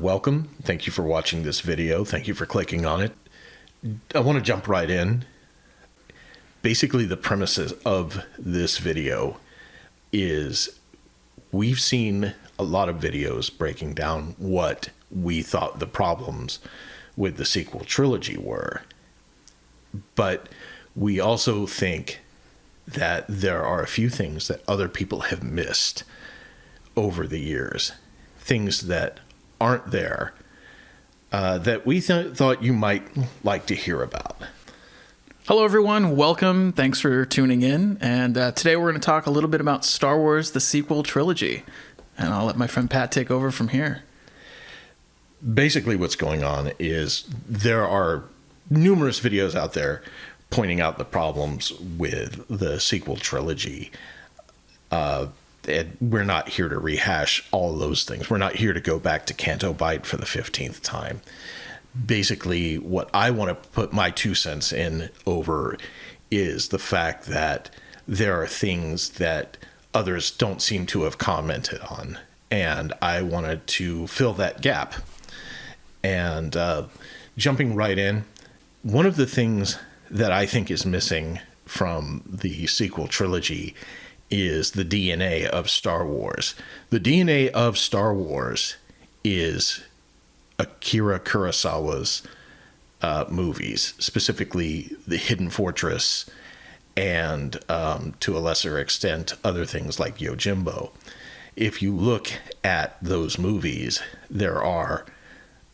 Welcome. Thank you for watching this video. Thank you for clicking on it. I want to jump right in. Basically, the premises of this video is we've seen a lot of videos breaking down what we thought the problems with the sequel trilogy were. But we also think that there are a few things that other people have missed over the years. Things that aren't there that we thought you might like to hear about. Hello, everyone. Welcome. Thanks for tuning in. And today we're going to talk a little bit about Star Wars, the sequel trilogy. And I'll let my friend Pat take over from here. Basically, what's going on is there are numerous videos out there pointing out the problems with the sequel trilogy. And we're not here to rehash all those things. We're not here to go back to Canto Bight for the 15th time. Basically, what I want to put my 2 cents in over is the fact that there are things that others don't seem to have commented on. And I wanted to fill that gap. And jumping right in, one of the things that I think is missing from the sequel trilogy is the DNA of Star Wars. The DNA of Star Wars is Akira Kurosawa's movies, specifically The Hidden Fortress and, to a lesser extent, other things like Yojimbo. If you look at those movies, there are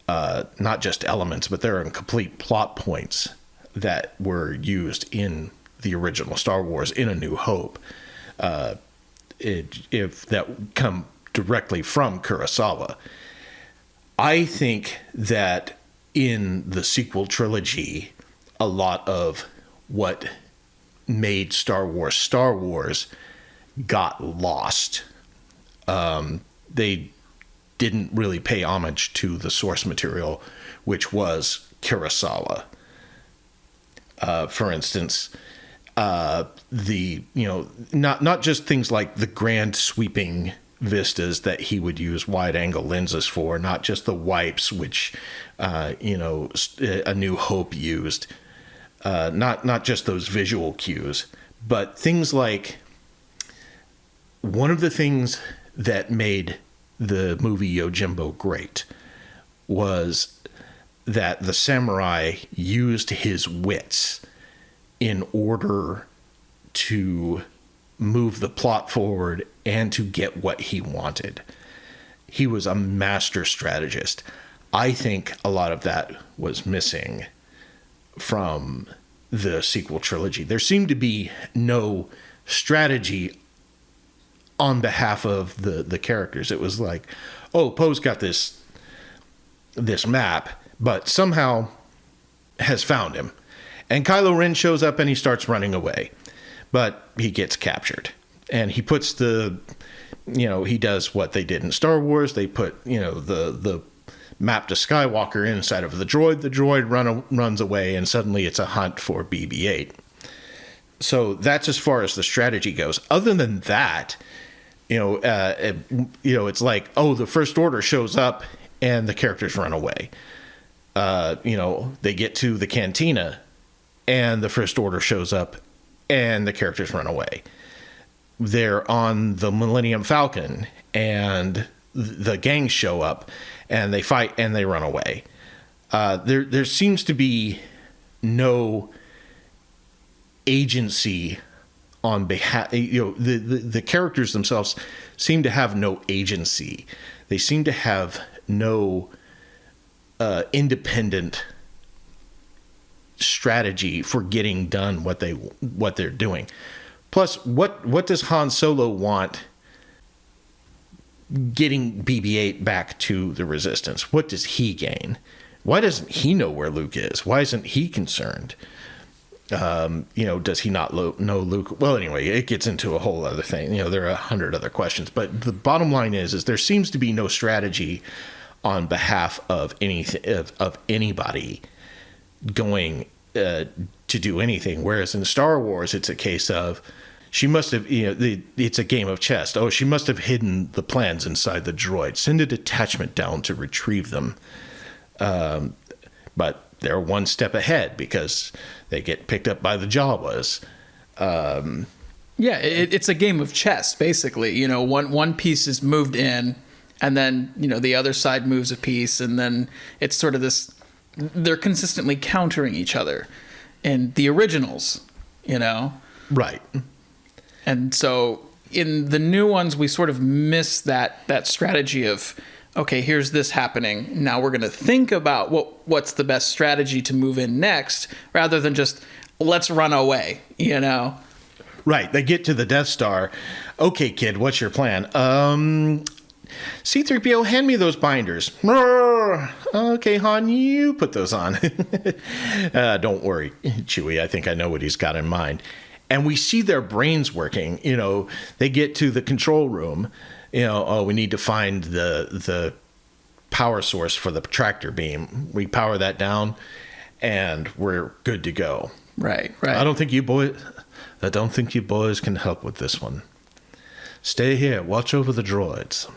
not just elements, but there are complete plot points that were used in the original Star Wars in A New Hope. If that come directly from Kurosawa. I think that in the sequel trilogy, a lot of what made Star Wars got lost. They didn't really pay homage to the source material, which was Kurosawa. For instance, not just things like the grand sweeping vistas that he would use wide angle lenses for, not just the wipes, which, A New Hope used, not just those visual cues, but things like one of the things that made the movie Yojimbo great was that the samurai used his wits in order to move the plot forward and to get what he wanted. He was a master strategist. I think a lot of that was missing from the sequel trilogy. There seemed to be no strategy on behalf of the characters. It was like, oh, Poe's got this map, but somehow has found him. And Kylo Ren shows up and he starts running away, but he gets captured. And he puts he does what they did in Star Wars. They put, the map to Skywalker inside of the droid. The droid runs away, and suddenly it's a hunt for BB-8. So that's as far as the strategy goes. Other than that, it's like, oh, the First Order shows up and the characters run away. They get to the cantina and the First Order shows up and the characters run away. They're on the Millennium Falcon and the gangs show up and they fight and they run away. There seems to be no agency on behalf, the characters themselves seem to have no agency. They seem to have no independent strategy for getting done what they're doing. Plus, what does Han Solo want getting BB-8 back to the Resistance? What does he gain? Why doesn't he know where Luke is? Why isn't he concerned? Does he not know Luke? Well, anyway, it gets into a whole other thing. There are 100 other questions, but the bottom line is there seems to be no strategy on behalf of anybody going to do anything. Whereas in Star Wars, it's a case of She must have, it's a game of chess. Oh, she must have hidden the plans inside the droid. Send a detachment down to retrieve them. But they're one step ahead because they get picked up by the Jawas. Yeah, it's a game of chess, basically. One piece is moved in, and then, the other side moves a piece, and then it's sort of this, they're consistently countering each other in the originals, Right. And so in the new ones, we sort of miss that strategy of, okay, here's this happening. Now we're going to think about what's the best strategy to move in next, rather than just, let's run away, Right. They get to the Death Star. Okay, kid, what's your plan? C-3PO, hand me those binders. Okay, Han, you put those on. Don't worry, Chewie. I think I know what he's got in mind. And we see their brains working. They get to the control room. We need to find the power source for the tractor beam. We power that down, and we're good to go. Right. I don't think you boys can help with this one. Stay here. Watch over the droids.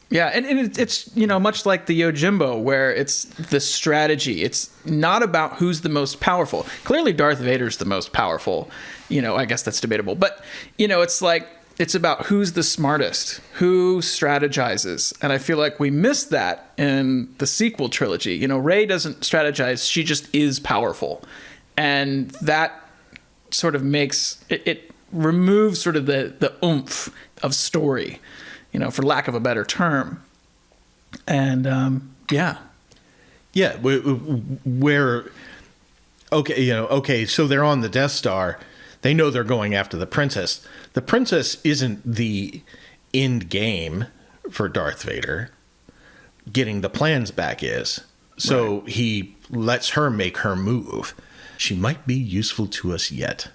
Yeah, and it's much like the Yojimbo, where it's the strategy. It's not about who's the most powerful. Clearly, Darth Vader's the most powerful. I guess that's debatable. But, it's like, it's about who's the smartest, who strategizes. And I feel like we missed that in the sequel trilogy. Rey doesn't strategize. She just is powerful. And that sort of makes, it removes sort of the oomph of story, for lack of a better term. And, yeah. Yeah, so they're on the Death Star. They know they're going after the princess. The princess isn't the end game for Darth Vader. Getting the plans back is. So right. He lets her make her move. She might be useful to us yet.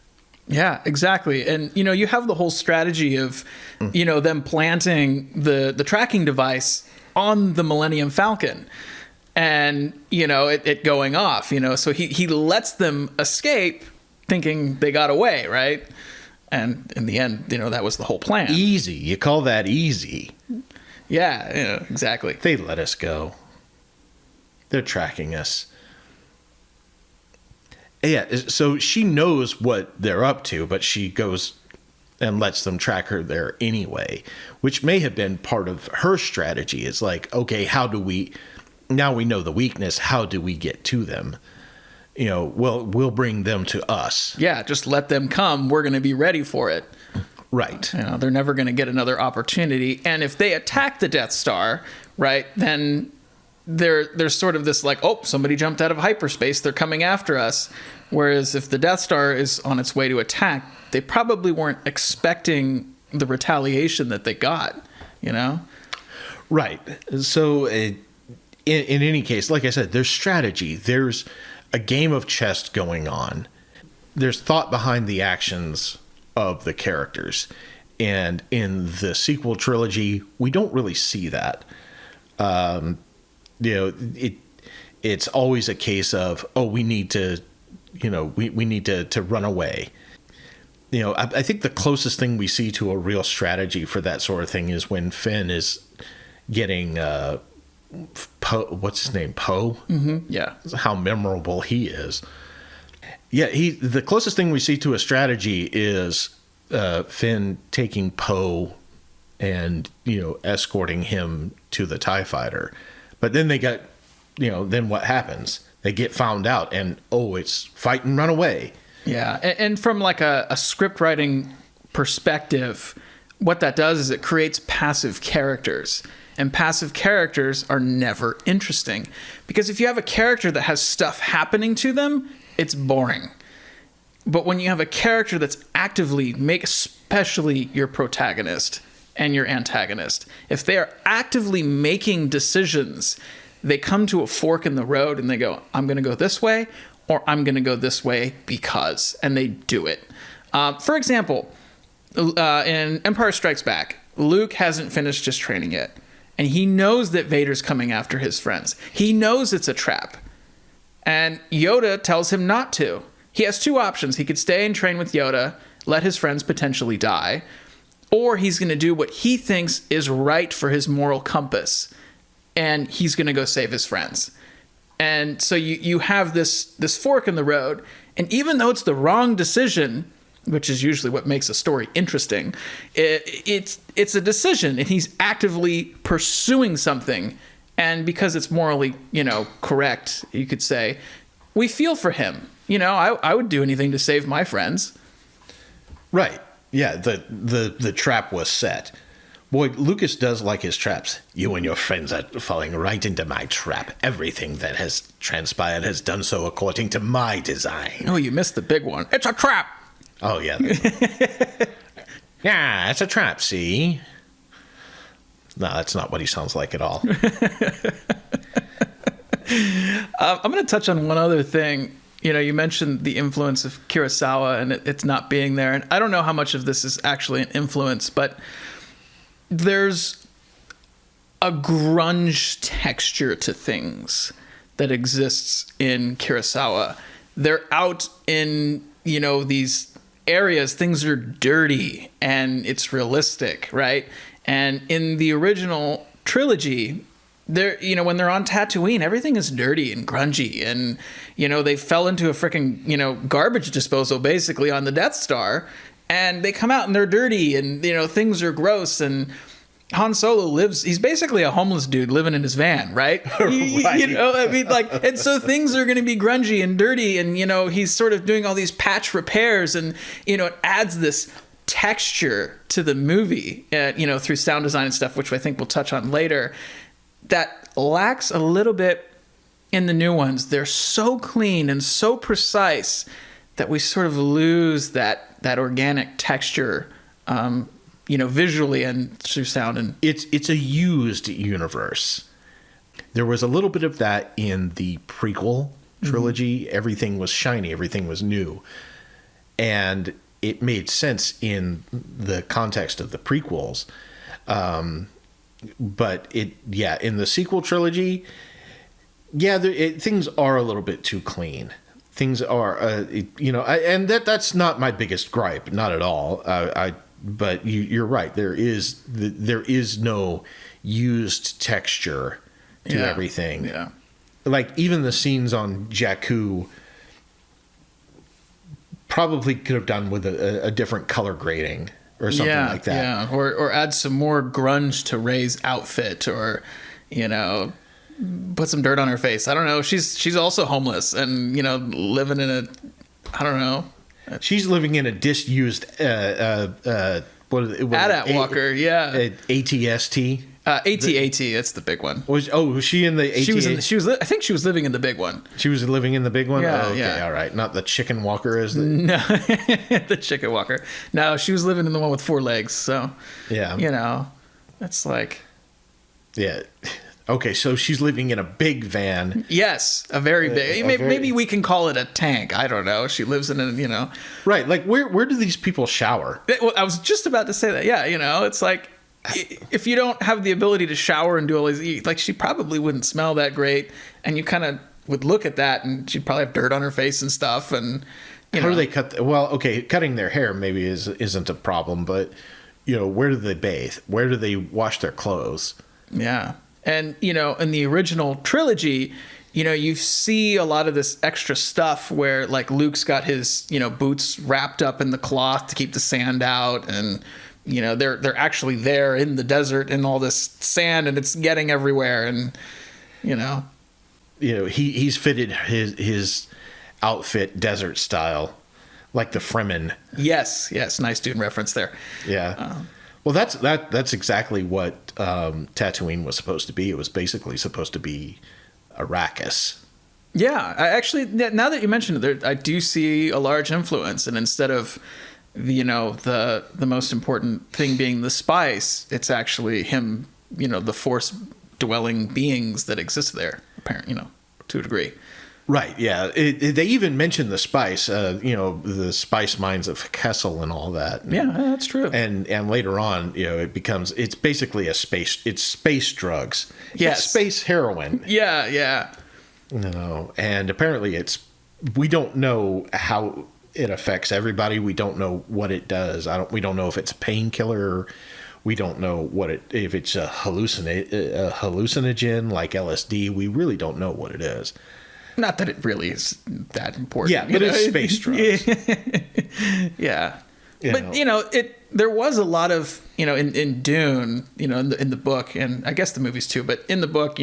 Yeah, exactly. And, you have the whole strategy of, them planting the tracking device on the Millennium Falcon and, it going off, so he lets them escape thinking they got away, right? And in the end, that was the whole plan. Easy. You call that easy. Yeah, exactly. They let us go. They're tracking us. Yeah, so she knows what they're up to, but she goes and lets them track her there anyway, which may have been part of her strategy. It's like, okay, now we know the weakness, how do we get to them? We'll bring them to us. Yeah, just let them come. We're going to be ready for it. Right. They're never going to get another opportunity. And if they attack the Death Star, right, then there's sort of this like, oh, somebody jumped out of hyperspace. They're coming after us. Whereas if the Death Star is on its way to attack, they probably weren't expecting the retaliation that they got, Right. So in any case, like I said, there's strategy. There's a game of chess going on. There's thought behind the actions of the characters. And in the sequel trilogy, we don't really see that. It's always a case of, oh, we need to, we need to run away. I think the closest thing we see to a real strategy for that sort of thing is when Finn is getting, what's his name? Poe? Mm-hmm. Yeah. How memorable he is. Yeah, the closest thing we see to a strategy is Finn taking Poe and, escorting him to the TIE fighter. But then they got, then what happens? They get found out and, it's fight and run away. Yeah. And from like a script writing perspective, what that does is it creates passive characters. And passive characters are never interesting. Because if you have a character that has stuff happening to them, it's boring. But when you have a character that's actively, especially your protagonist and your antagonist, if they are actively making decisions, they come to a fork in the road and they go, I'm going to go this way, or I'm going to go this way because, and they do it. For example, in Empire Strikes Back, Luke hasn't finished his training yet. And he knows that Vader's coming after his friends. He knows it's a trap. And Yoda tells him not to. He has two options. He could stay and train with Yoda let his friends potentially die, or he's going to do what he thinks is right for his moral compass, and he's going to go save his friends. And so you have this fork in the road, and even though it's the wrong decision, which is usually what makes a story interesting, it's a decision, and he's actively pursuing something. And because it's morally, correct, you could say, we feel for him. I would do anything to save my friends. Right. Yeah, the trap was set. Boy, Lucas does like his traps. You and your friends are falling right into my trap. Everything that has transpired has done so according to my design. Oh, you missed the big one. It's a trap! Oh, yeah. Yeah, it's a trap, see? No, that's not what he sounds like at all. I'm going to touch on one other thing. You mentioned the influence of Kurosawa and it's not being there. And I don't know how much of this is actually an influence, but there's a grunge texture to things that exists in Kurosawa. They're out in, these areas. Things are dirty and it's realistic, right? And in the original trilogy, they're, when they're on Tatooine, everything is dirty and grungy, and they fell into a freaking garbage disposal basically on the Death Star, and they come out and they're dirty, and things are gross. And Han Solo he's basically a homeless dude living in his van, right? Right. And so things are going to be grungy and dirty, and he's sort of doing all these patch repairs, and it adds this texture to the movie, through sound design and stuff, which I think we'll touch on later, that lacks a little bit in the new ones. They're so clean and so precise that we sort of lose that organic texture, visually and through sound. And it's a used universe. There was a little bit of that in the prequel trilogy. Mm-hmm. Everything was shiny, everything was new, and it made sense in the context of the prequels. But in the sequel trilogy, things are a little bit too clean. Things are, and that's not my biggest gripe, not at all. But you're right. There is no used texture to everything. Yeah. Like even the scenes on Jakku probably could have done with a different color grading or something like that. Yeah, or add some more grunge to Rey's outfit, or put some dirt on her face. I don't know. She's also homeless and living in a, I don't know. She's living in a disused AT-AT walker. ATST. AT-AT, that's the big one. Was she in the AT-AT? I think she was living in the big one. She was living in the big one? Yeah, oh, okay, yeah. All right. Not the chicken walker, is it? No, the chicken walker. No, she was living in the one with 4 legs. So, yeah. it's like... Yeah. Okay, so she's living in a big van. Yes, a very big... maybe we can call it a tank. I don't know. She lives in a, Right, like where do these people shower? Well, I was just about to say that. Yeah, it's like... If you don't have the ability to shower and do all these, like, she probably wouldn't smell that great, and you kind of would look at that, and she'd probably have dirt on her face and stuff. And how do they cut? Well, okay, cutting their hair maybe isn't a problem, but where do they bathe? Where do they wash their clothes? Yeah, and in the original trilogy, you see a lot of this extra stuff where, like, Luke's got his boots wrapped up in the cloth to keep the sand out, and they're actually there in the desert in all this sand, and it's getting everywhere, and he's fitted his outfit desert style, like the Fremen. Yes, nice Dune reference there. Yeah. Well, that's exactly what Tatooine was supposed to be. It was basically supposed to be Arrakis. Yeah, I actually, now that you mentioned it, I do see a large influence, and instead of the most important thing being the spice, it's actually him, the force dwelling beings that exist there, apparently, to a degree. Right. Yeah. They even mentioned the spice, the spice mines of Kessel and all that. Yeah, that's true. And later on, it's basically it's space drugs. Yes. It's space heroin. Yeah. And apparently we don't know how it affects everybody. We don't know what it does. We don't know if it's a painkiller. We don't know if it's a hallucinogen like LSD. We really don't know what it is. Not that it really is that important. Yeah, but it's space drugs. Yeah. But there was a lot of, in Dune, in the book, and I guess the movies too, but in the book,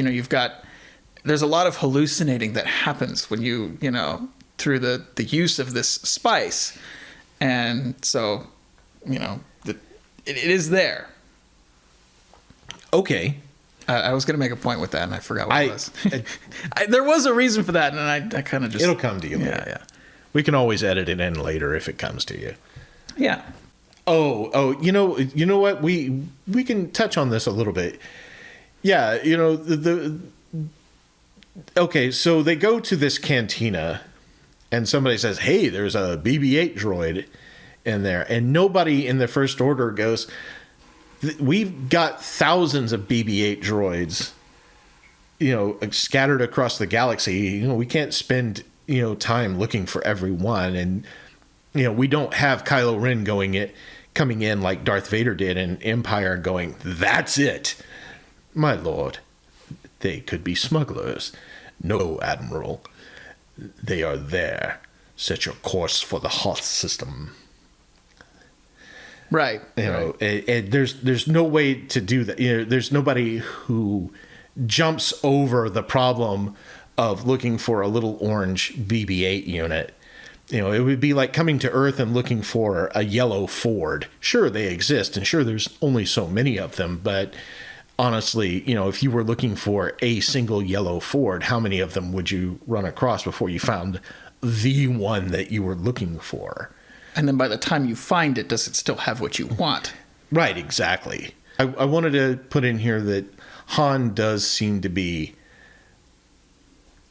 there's a lot of hallucinating that happens when through the use of this spice. And so, it is there. Okay. I was going to make a point with that, and I forgot what it was. There was a reason for that, and I kind of just... It'll come to you later. Yeah. We can always edit it in later if it comes to you. Yeah. Oh, you know what? We can touch on this a little bit. Yeah, okay, so they go to this cantina, and somebody says, hey, there's a BB-8 droid in there. And nobody in the First Order goes, we've got thousands of BB-8 droids, scattered across the galaxy. We can't spend, time looking for every one. And, we don't have Kylo Ren coming in like Darth Vader did in Empire going, that's it. My lord, they could be smugglers. No, Admiral. They are there. Set your course for the Hoth system. Right. And there's no way to do that. There's nobody who jumps over the problem of looking for a little orange BB-8 unit. It would be like coming to Earth and looking for a yellow Ford. Sure, they exist, and sure, there's only so many of them, but honestly, if you were looking for a single yellow Ford, how many of them would you run across before you found the one that you were looking for? And then by the time you find it, does it still have what you want? Right, exactly. I wanted to put in here that Han does seem to be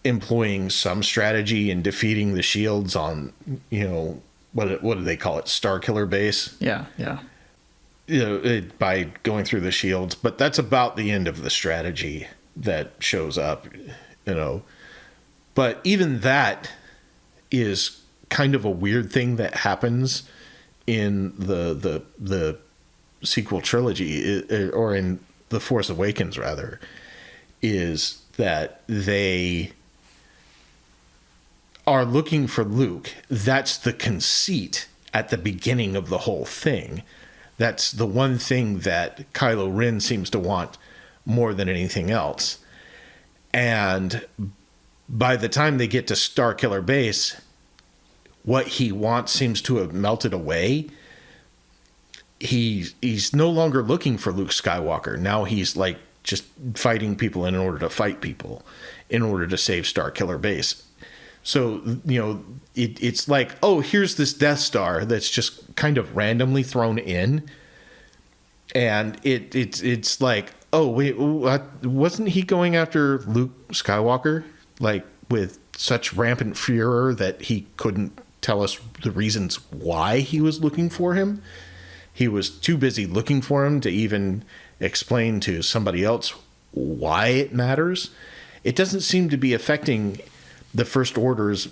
employing some strategy in defeating the shields on, what do they call it? Starkiller Base? Yeah. By going through the shields. But that's about the end of the strategy that shows up, But even that is kind of a weird thing that happens in the sequel trilogy, or in The Force Awakens rather, is that they are looking for Luke. That's the conceit at the beginning of the whole thing. That's the one thing that Kylo Ren seems to want more than anything else. And by the time they get to Starkiller Base, what he wants seems to have melted away. He's no longer looking for Luke Skywalker. Now he's like just fighting people in order to fight people, in order to save Starkiller Base. So, it's like, oh, here's this Death Star that's just kind of randomly thrown in. And it's like, oh, wait, wasn't he going after Luke Skywalker? Like, with such rampant furor that he couldn't tell us the reasons why he was looking for him? He was too busy looking for him to even explain to somebody else why it matters. It doesn't seem to be affecting the First Order's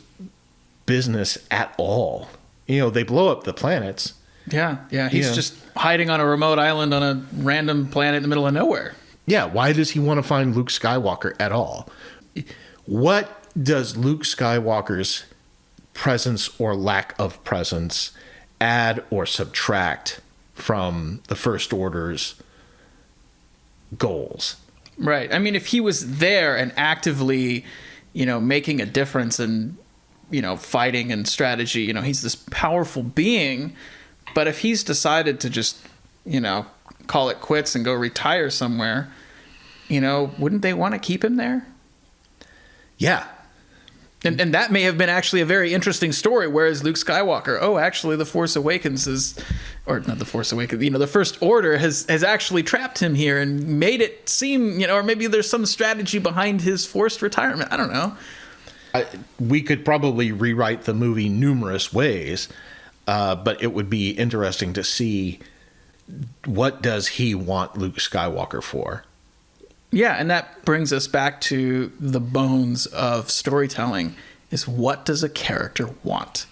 business at all. They blow up the planets. Yeah. He's just hiding on a remote island on a random planet in the middle of nowhere. Yeah, why does he want to find Luke Skywalker at all? What does Luke Skywalker's presence or lack of presence add or subtract from the First Order's goals? Right. I mean, if he was there and actively, making a difference and, fighting and strategy, he's this powerful being. But if he's decided to just, call it quits and go retire somewhere, wouldn't they want to keep him there? Yeah. And that may have been actually a very interesting story, whereas Luke Skywalker, actually The Force Awakens or not The Force Awakens, the First Order has actually trapped him here and made it seem, or maybe there's some strategy behind his forced retirement. I don't know. We could probably rewrite the movie numerous ways, but it would be interesting to see, what does he want Luke Skywalker for? Yeah, and that brings us back to the bones of storytelling, is what does a character want?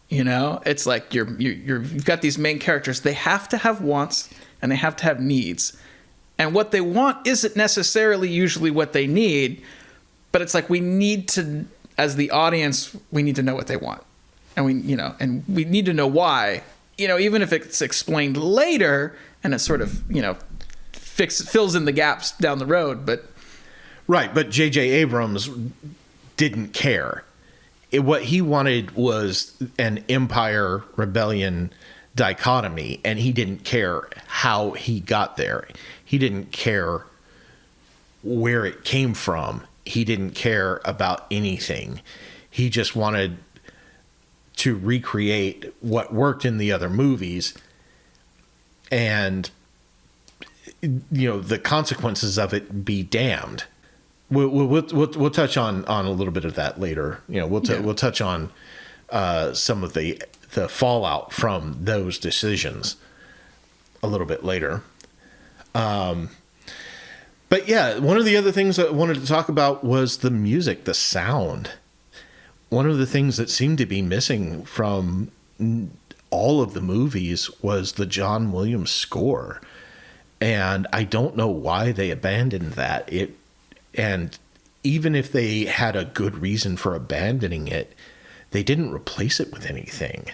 You know, it's like you've got these main characters. They have to have wants and they have to have needs. And what they want isn't necessarily usually what they need, but it's like we need to, as the audience, we need to know what they want. And we need to know why, even if it's explained later and it sort of, fills in the gaps down the road, but right. But J.J. Abrams didn't care. What he wanted was an Empire Rebellion dichotomy, and he didn't care how he got there. He didn't care where it came from. He didn't care about anything. He just wanted to recreate what worked in the other movies, and the consequences of it be damned. We'll touch on a little bit of that later. We'll touch on some of the fallout from those decisions a little bit later. But yeah, one of the other things I wanted to talk about was the music, the sound. One of the things that seemed to be missing from all of the movies was the John Williams score. And I don't know why they abandoned that. And even if they had a good reason for abandoning it, they didn't replace it with anything.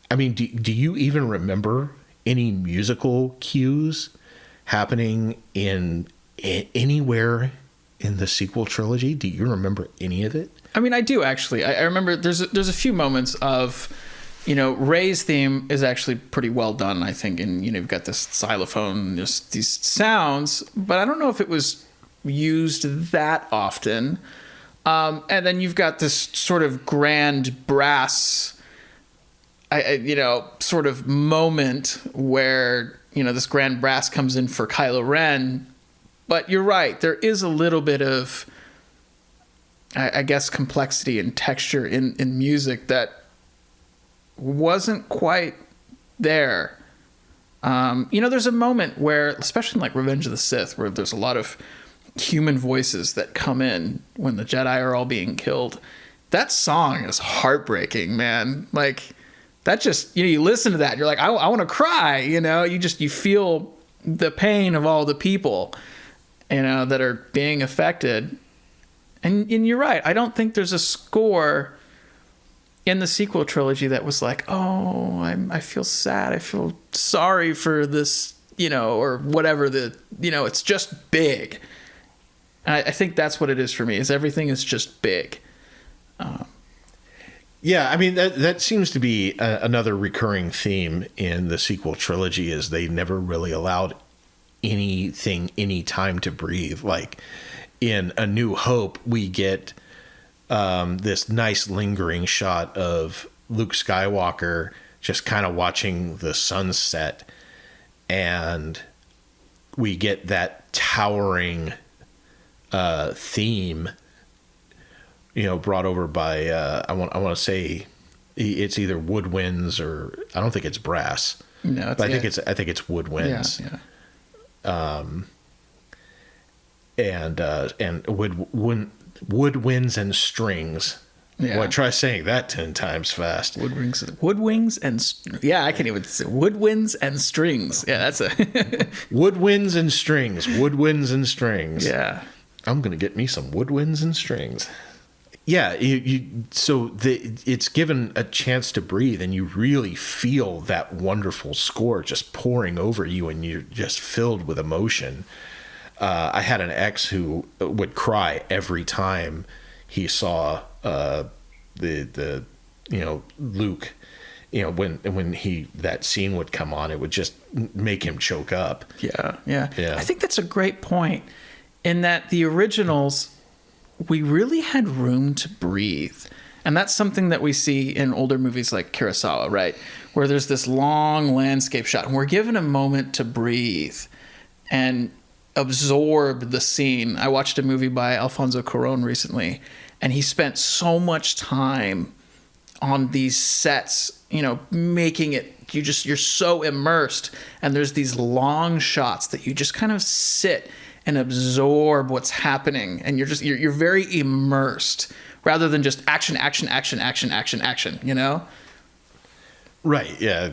I mean, do you even remember any musical cues happening in anywhere in the sequel trilogy? Do you remember any of it? I mean, I do actually. I remember there's a few moments of, Ray's theme is actually pretty well done, I think, and you've got this xylophone, just these sounds, but I don't know if it was used that often. And then you've got this sort of grand brass, sort of moment where, this grand brass comes in for Kylo Ren. But you're right, there is a little bit of, I guess, complexity and texture in music that wasn't quite there. There's a moment where, especially in like Revenge of the Sith, where there's a lot of human voices that come in when the Jedi are all being killed. That song is heartbreaking, man. Like, that just, you listen to that, you're like, I want to cry, you feel the pain of all the people, that are being affected. And you're right. I don't think there's a score in the sequel trilogy that was like, oh, I feel sad. I feel sorry for this, or whatever it's just big. And I think that's what it is for me, is everything is just big. Yeah, I mean, that seems to be another recurring theme in the sequel trilogy, is they never really allowed anything any time to breathe. Like in A New Hope, we get this nice lingering shot of Luke Skywalker just kind of watching the sunset, and we get that towering theme, brought over by I want to say it's either woodwinds, or I don't think it's brass. No, but I think it's woodwinds. Yeah. And woodwinds and strings. Yeah. Boy, try saying that 10 times fast. Woodwinds and yeah, I can't even say woodwinds and strings. Yeah, that's a woodwinds and strings. Woodwinds and strings. Yeah, I'm gonna get me some woodwinds and strings. Yeah, it's given a chance to breathe, and you really feel that wonderful score just pouring over you, and you're just filled with emotion. I had an ex who would cry every time he saw the Luke, when that scene would come on, it would just make him choke up. Yeah. I think that's a great point, in that the originals, we really had room to breathe. And that's something that we see in older movies like Kurosawa, right? Where there's this long landscape shot, and we're given a moment to breathe and absorb the scene. I watched a movie by Alfonso Cuarón recently, and he spent so much time on these sets, making it, you're so immersed, and there's these long shots that you just kind of sit and absorb what's happening, and you're very immersed rather than just action, action, action, action, action, action, you know? Right. Yeah.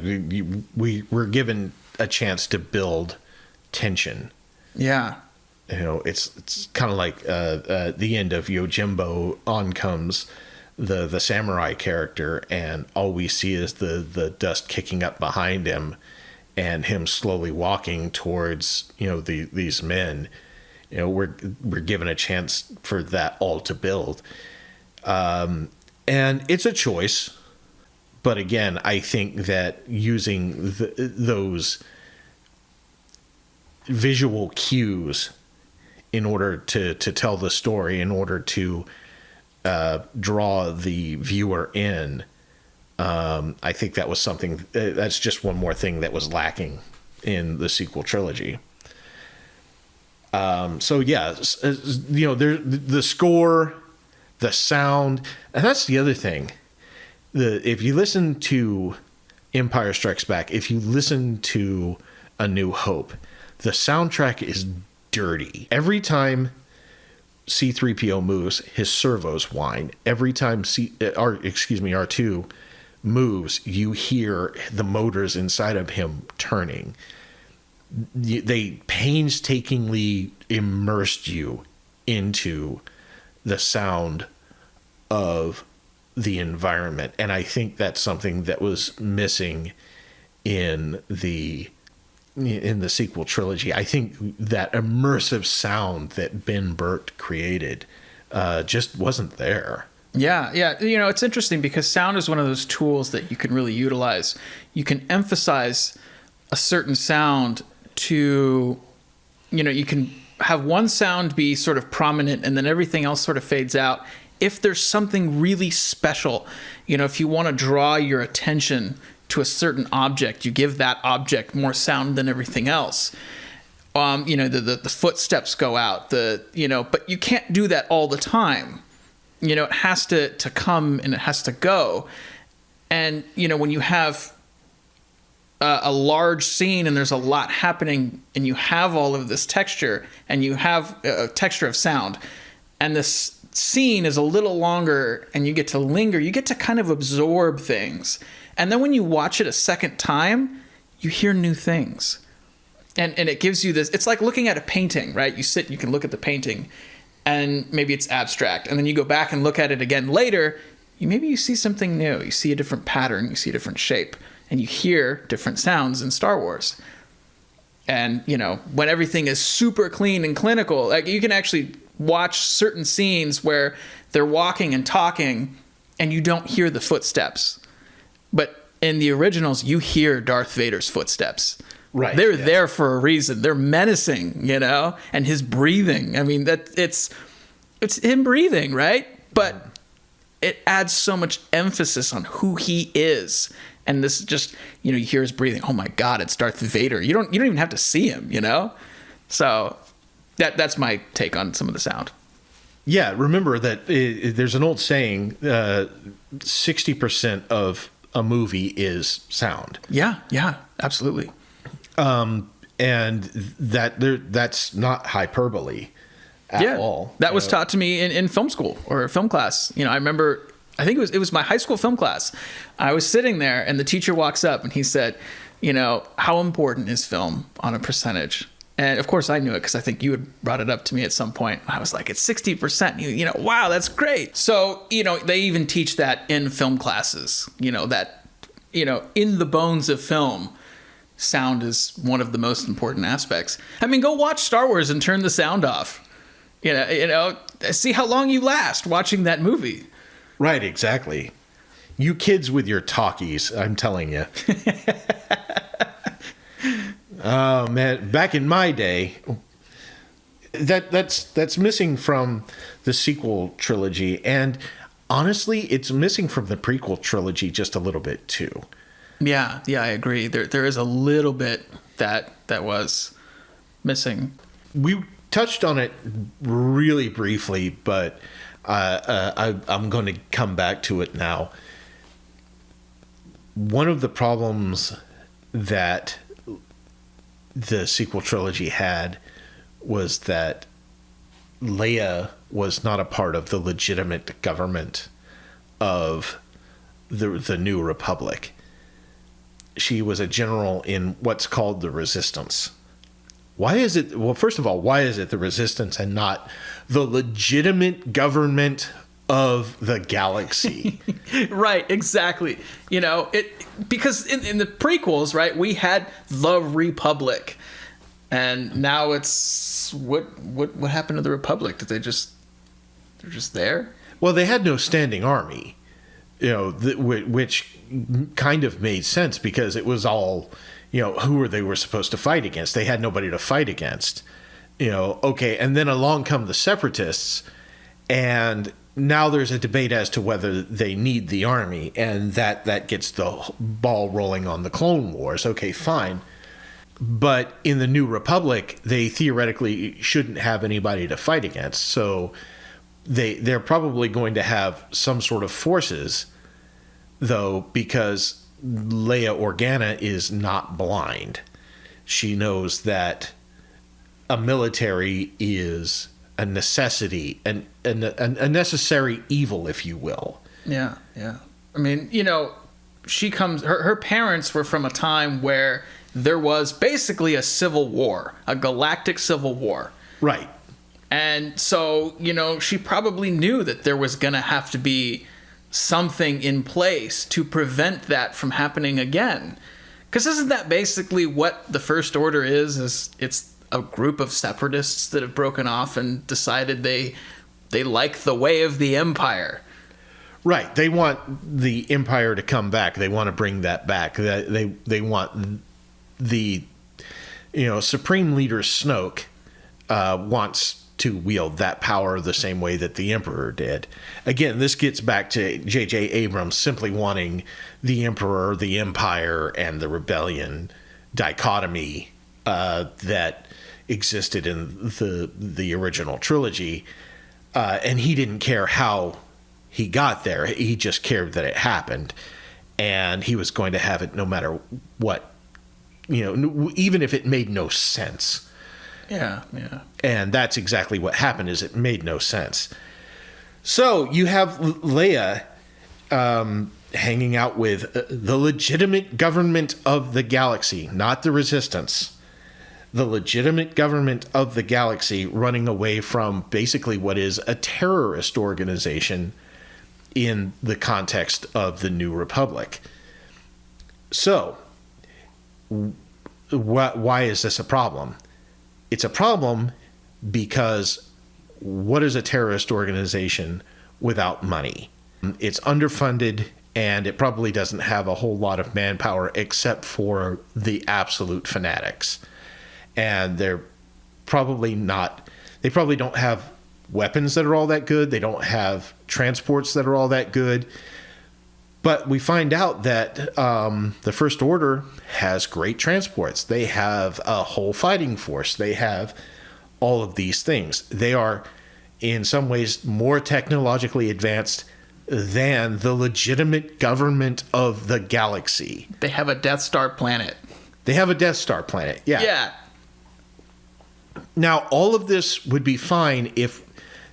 We were given a chance to build tension. Yeah. You know, it's kind of like the end of Yojimbo. On comes the samurai character, and all we see is the dust kicking up behind him, and him slowly walking towards, you know, these men. You know, we're given a chance for that all to build, and it's a choice. But again, I think that using those visual cues in order to tell the story, in order to draw the viewer in, I think that was something, that's just one more thing that was lacking in the sequel trilogy. So yeah, you know, the score, the sound, and that's the other thing. If you listen to Empire Strikes Back, if you listen to A New Hope, the soundtrack is dirty. Every time C-3PO moves, his servos whine. Every time R2 moves, you hear the motors inside of him turning. They painstakingly immersed you into the sound of the environment, and I think that's something that was missing in the sequel trilogy. I think that immersive sound that Ben Burtt created just wasn't there. Yeah. You know, it's interesting because sound is one of those tools that you can really utilize. You can emphasize a certain sound to, you know, you can have one sound be sort of prominent and then everything else sort of fades out. If there's something really special, you know, if you want to draw your attention to a certain object, you give that object more sound than everything else. You know, the footsteps go out, but you can't do that all the time. You know, it has to come and it has to go. And, you know, when you have a large scene and there's a lot happening and you have all of this texture and you have a texture of sound, and this scene is a little longer and you get to linger, you get to kind of absorb things. And then when you watch it a second time, you hear new things. And it gives you this, it's like looking at a painting, right? You sit, you can look at the painting and maybe it's abstract. And then you go back and look at it again later, maybe you see something new. You see a different pattern, you see a different shape, and you hear different sounds in Star Wars. And, you know, when everything is super clean and clinical, like you can actually watch certain scenes where they're walking and talking and you don't hear the footsteps. But in the originals, you hear Darth Vader's footsteps. Right. They're there for a reason. They're menacing, you know, and his breathing. I mean, it's him breathing, right? But it adds so much emphasis on who he is. And this is just, you know, you hear his breathing. Oh my God, it's Darth Vader. You don't even have to see him, you know? So that's my take on some of the sound. Yeah, remember that there's an old saying, 60% of a movie is sound. Yeah, absolutely. And that's not hyperbole at all. That was taught to me in film school or film class. You know, I remember, I think it was my high school film class. I was sitting there and the teacher walks up and he said, you know, how important is film on a percentage? And of course I knew it because I think you had brought it up to me at some point. I was like, it's 60%. You know, wow, that's great. So, you know, they even teach that in film classes, you know, that, you know, in the bones of film, sound is one of the most important aspects. I mean, go watch Star Wars and turn the sound off. You know, see how long you last watching that movie. Right, exactly. You kids with your talkies, I'm telling you. Oh man, back in my day, that's missing from the sequel trilogy, and honestly, it's missing from the prequel trilogy just a little bit too. Yeah, I agree. There is a little bit that was missing. We touched on it really briefly, but I'm going to come back to it now. One of the problems that the sequel trilogy had was that Leia was not a part of the legitimate government of the New Republic. She was a general in what's called the Resistance. Why is it, well, first of all, why is it the Resistance and not the legitimate government of the galaxy? Right, exactly. You know, because in the prequels, right, we had the Republic, and now it's what happened to the Republic? They're just there? Well, they had no standing army, you know, which kind of made sense because it was all, you know, who they were supposed to fight against. They had nobody to fight against, you know. Okay, and then along come the Separatists, and now there's a debate as to whether they need the army, and that gets the ball rolling on the Clone Wars. Okay, fine. But in the New Republic, they theoretically shouldn't have anybody to fight against. So they're probably going to have some sort of forces, though, because Leia Organa is not blind. She knows that a military is a necessity, a necessary evil, if you will. Yeah, yeah. I mean, you know, her parents were from a time where there was basically a civil war, a galactic civil war. Right. And so, you know, she probably knew that there was going to have to be something in place to prevent that from happening again. Because isn't that basically what the First Order is it's a group of separatists that have broken off and decided they like the way of the Empire. Right. They want the Empire to come back. They want to bring that back. They want the, you know, Supreme Leader Snoke wants to wield that power the same way that the Emperor did. Again, this gets back to J.J. Abrams simply wanting the Emperor, the Empire, and the Rebellion dichotomy that existed in the original trilogy. And he didn't care how he got there. He just cared that it happened. And he was going to have it no matter what, you know, even if it made no sense. Yeah, yeah. And that's exactly what happened, is it made no sense. So you have Leia hanging out with the legitimate government of the galaxy, not the Resistance. The legitimate government of the galaxy running away from basically what is a terrorist organization in the context of the New Republic. So, why is this a problem? It's a problem because what is a terrorist organization without money? It's underfunded, and it probably doesn't have a whole lot of manpower except for the absolute fanatics. And they probably don't have weapons that are all that good. They don't have transports that are all that good. But we find out that the First Order has great transports. They have a whole fighting force. They have all of these things. They are, in some ways, more technologically advanced than the legitimate government of the galaxy. They have a Death Star planet. They have a Death Star planet, yeah. Yeah. Now, all of this would be fine if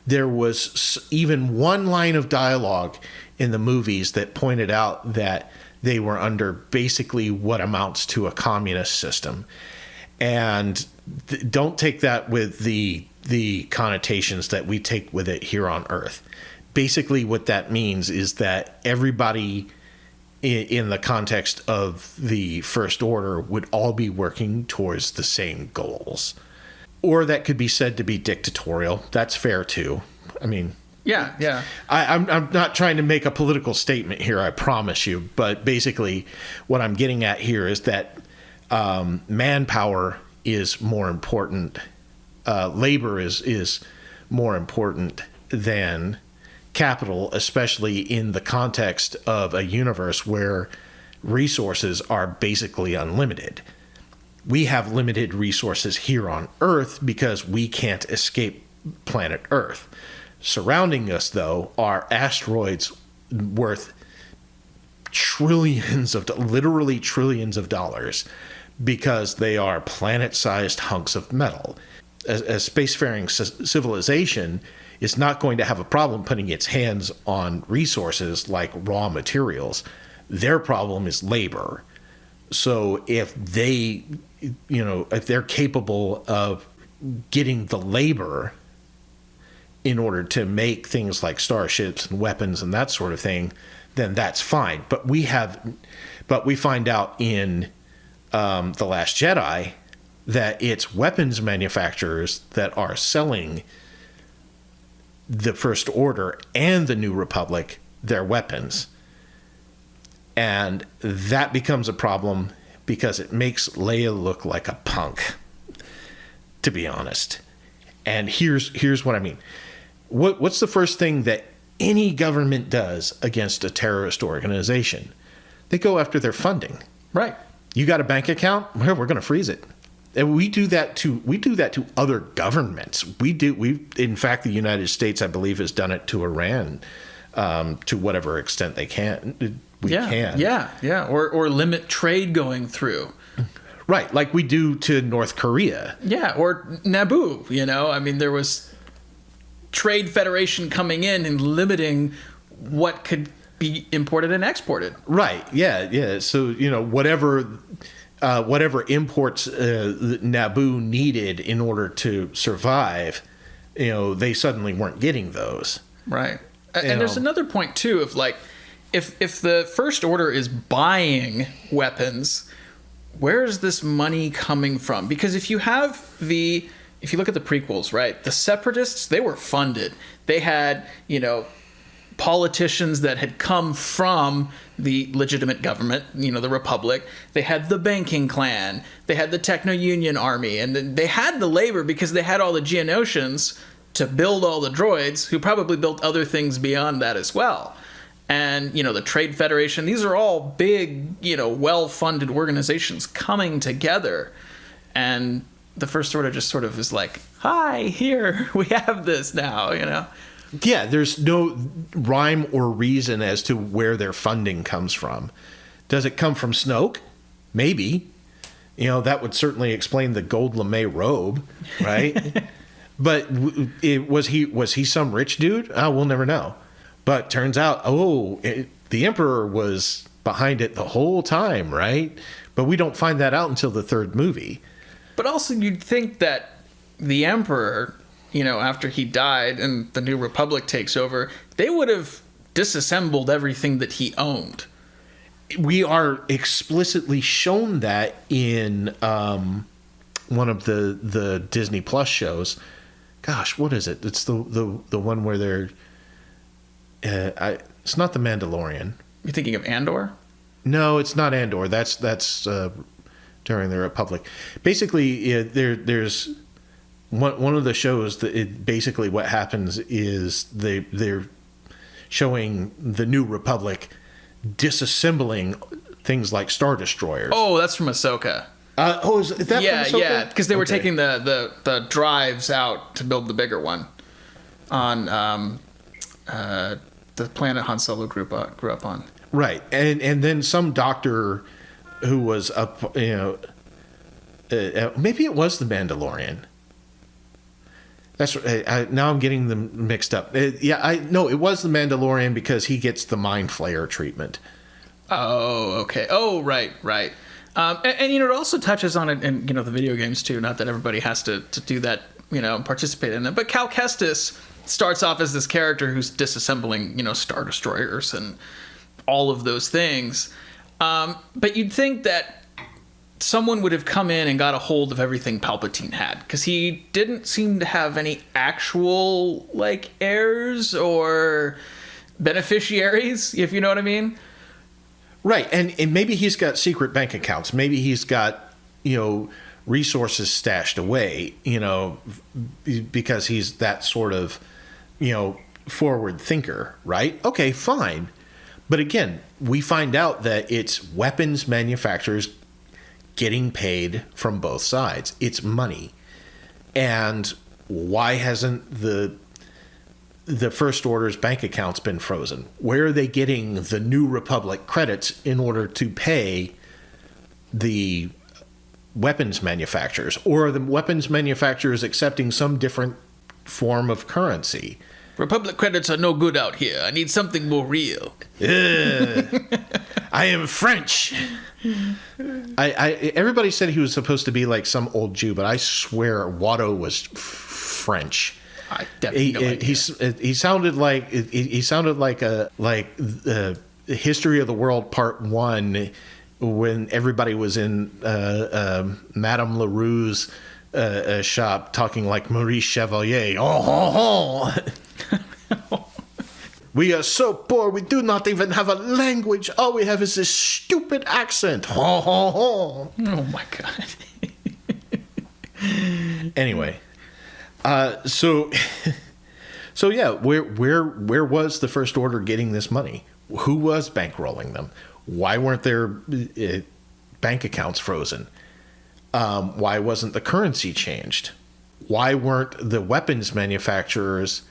there was even one line of dialogue in the movies that pointed out that they were under basically what amounts to a communist system. And don't take that with the connotations that we take with it here on Earth. Basically, what that means is that everybody in the context of the First Order would all be working towards the same goals. Or that could be said to be dictatorial. That's fair, too. I mean... Yeah, yeah. I'm not trying to make a political statement here, I promise you. But basically, what I'm getting at here is that manpower is more important. Labor is more important than capital, especially in the context of a universe where resources are basically unlimited. We have limited resources here on Earth because we can't escape planet Earth. Surrounding us, though, are asteroids worth literally trillions of dollars, because they are planet-sized hunks of metal. a spacefaring civilization is not going to have a problem putting its hands on resources like raw materials. Their problem is labor. So if they, if they're capable of getting the labor in order to make things like starships and weapons and that sort of thing, then that's fine. But we find out in The Last Jedi that it's weapons manufacturers that are selling the First Order and the New Republic their weapons. And that becomes a problem because it makes Leia look like a punk, to be honest. And here's what I mean. What's the first thing that any government does against a terrorist organization? They go after their funding. Right. You got a bank account? Well, we're going to freeze it. And we do that to other governments. In fact, the United States, I believe, has done it to Iran, to whatever extent they can. Yeah. Or limit trade going through. Right, like we do to North Korea. Yeah, or Naboo. I mean, there was trade federation coming in and limiting what could be imported and exported. Right. Yeah. So whatever imports Naboo needed in order to survive, they suddenly weren't getting those. Right. And there's another point too of like, if the First Order is buying weapons, where is this money coming from? Because if you look at the prequels, right, the Separatists, they were funded. They had, politicians that had come from the legitimate government, the Republic. They had the banking clan. They had the Techno-Union army. And then they had the labor because they had all the Geonosians to build all the droids, who probably built other things beyond that as well. And, the Trade Federation, these are all big, well-funded organizations coming together. And the First Order just sort of is like, hi, here, we have this now, Yeah, there's no rhyme or reason as to where their funding comes from. Does it come from Snoke? Maybe. That would certainly explain the gold lame robe, right? But was he some rich dude? Oh, we'll never know. But turns out, the Emperor was behind it the whole time, right? But we don't find that out until the third movie. But also you'd think that the Emperor, after he died and the New Republic takes over, they would have disassembled everything that he owned. We are explicitly shown that in one of the Disney Plus shows. Gosh, what is it? It's the one where they're... it's not The Mandalorian. You're thinking of Andor? No, it's not Andor. That's during the Republic. Basically, there's one of the shows that basically what happens is they're showing the New Republic disassembling things like Star Destroyers. Oh, that's from Ahsoka. Is that from Ahsoka? Yeah, because they were taking the drives out to build the bigger one on the planet Han Solo grew up on. Right, and then some doctor who was up, maybe it was the Mandalorian. That's now I'm getting them mixed up. It was the Mandalorian because he gets the Mind Flayer treatment. Oh, okay. Oh, right. And it also touches on it in the video games too. Not that everybody has to do that, participate in it. But Cal Kestis starts off as this character who's disassembling, Star Destroyers and all of those things. But you'd think that someone would have come in and got a hold of everything Palpatine had, because he didn't seem to have any actual heirs or beneficiaries, if you know what I mean. Right, and maybe he's got secret bank accounts. Maybe he's got resources stashed away, because he's that sort of forward thinker, right? Okay, fine. But again, we find out that it's weapons manufacturers getting paid from both sides. It's money. And why hasn't the First Order's bank accounts been frozen? Where are they getting the New Republic credits in order to pay the weapons manufacturers, or are the weapons manufacturers accepting some different form of currency? Republic credits are no good out here. I need something more real. I am French. Everybody said he was supposed to be like some old Jew, but I swear Watto was French. I definitely no idea. He sounded like the History of the World Part 1 when everybody was in Madame LaRue's shop talking like Maurice Chevalier. Oh, we are so poor, we do not even have a language. All we have is this stupid accent. Oh my God. Anyway, so yeah, where was the First Order getting this money? Who was bankrolling them? Why weren't their bank accounts frozen? Why wasn't the currency changed? Why weren't the weapons manufacturers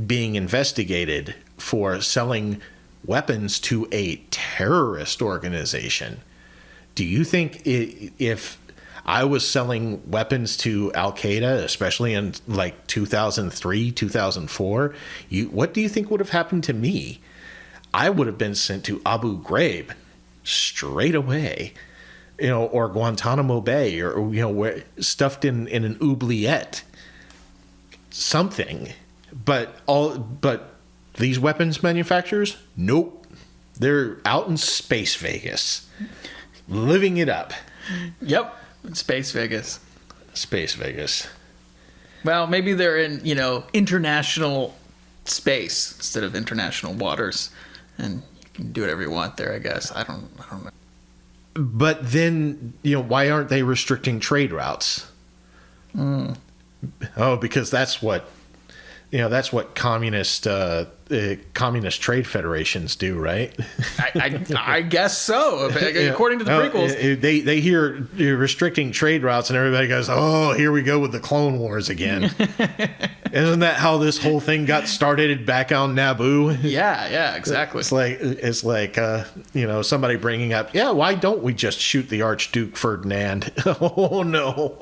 being investigated for selling weapons to a terrorist organization? Do you think if I was selling weapons to Al Qaeda, especially in like 2003, 2004, what do you think would have happened to me? I would have been sent to Abu Ghraib straight away, or Guantanamo Bay, or stuffed in an oubliette, something. But these weapons manufacturers, nope, they're out in Space Vegas, living it up. Yep, Space Vegas. Space Vegas. Well, maybe they're in international space instead of international waters, and you can do whatever you want there. I guess I don't know. But then why aren't they restricting trade routes? Oh, because that's what communist trade federations do, right? I guess so. According to the prequels, they hear you're restricting trade routes, and everybody goes, "Oh, here we go with the Clone Wars again." Isn't that how this whole thing got started back on Naboo? Yeah, exactly. It's like somebody bringing up, yeah, why don't we just shoot the Archduke Ferdinand? Oh no,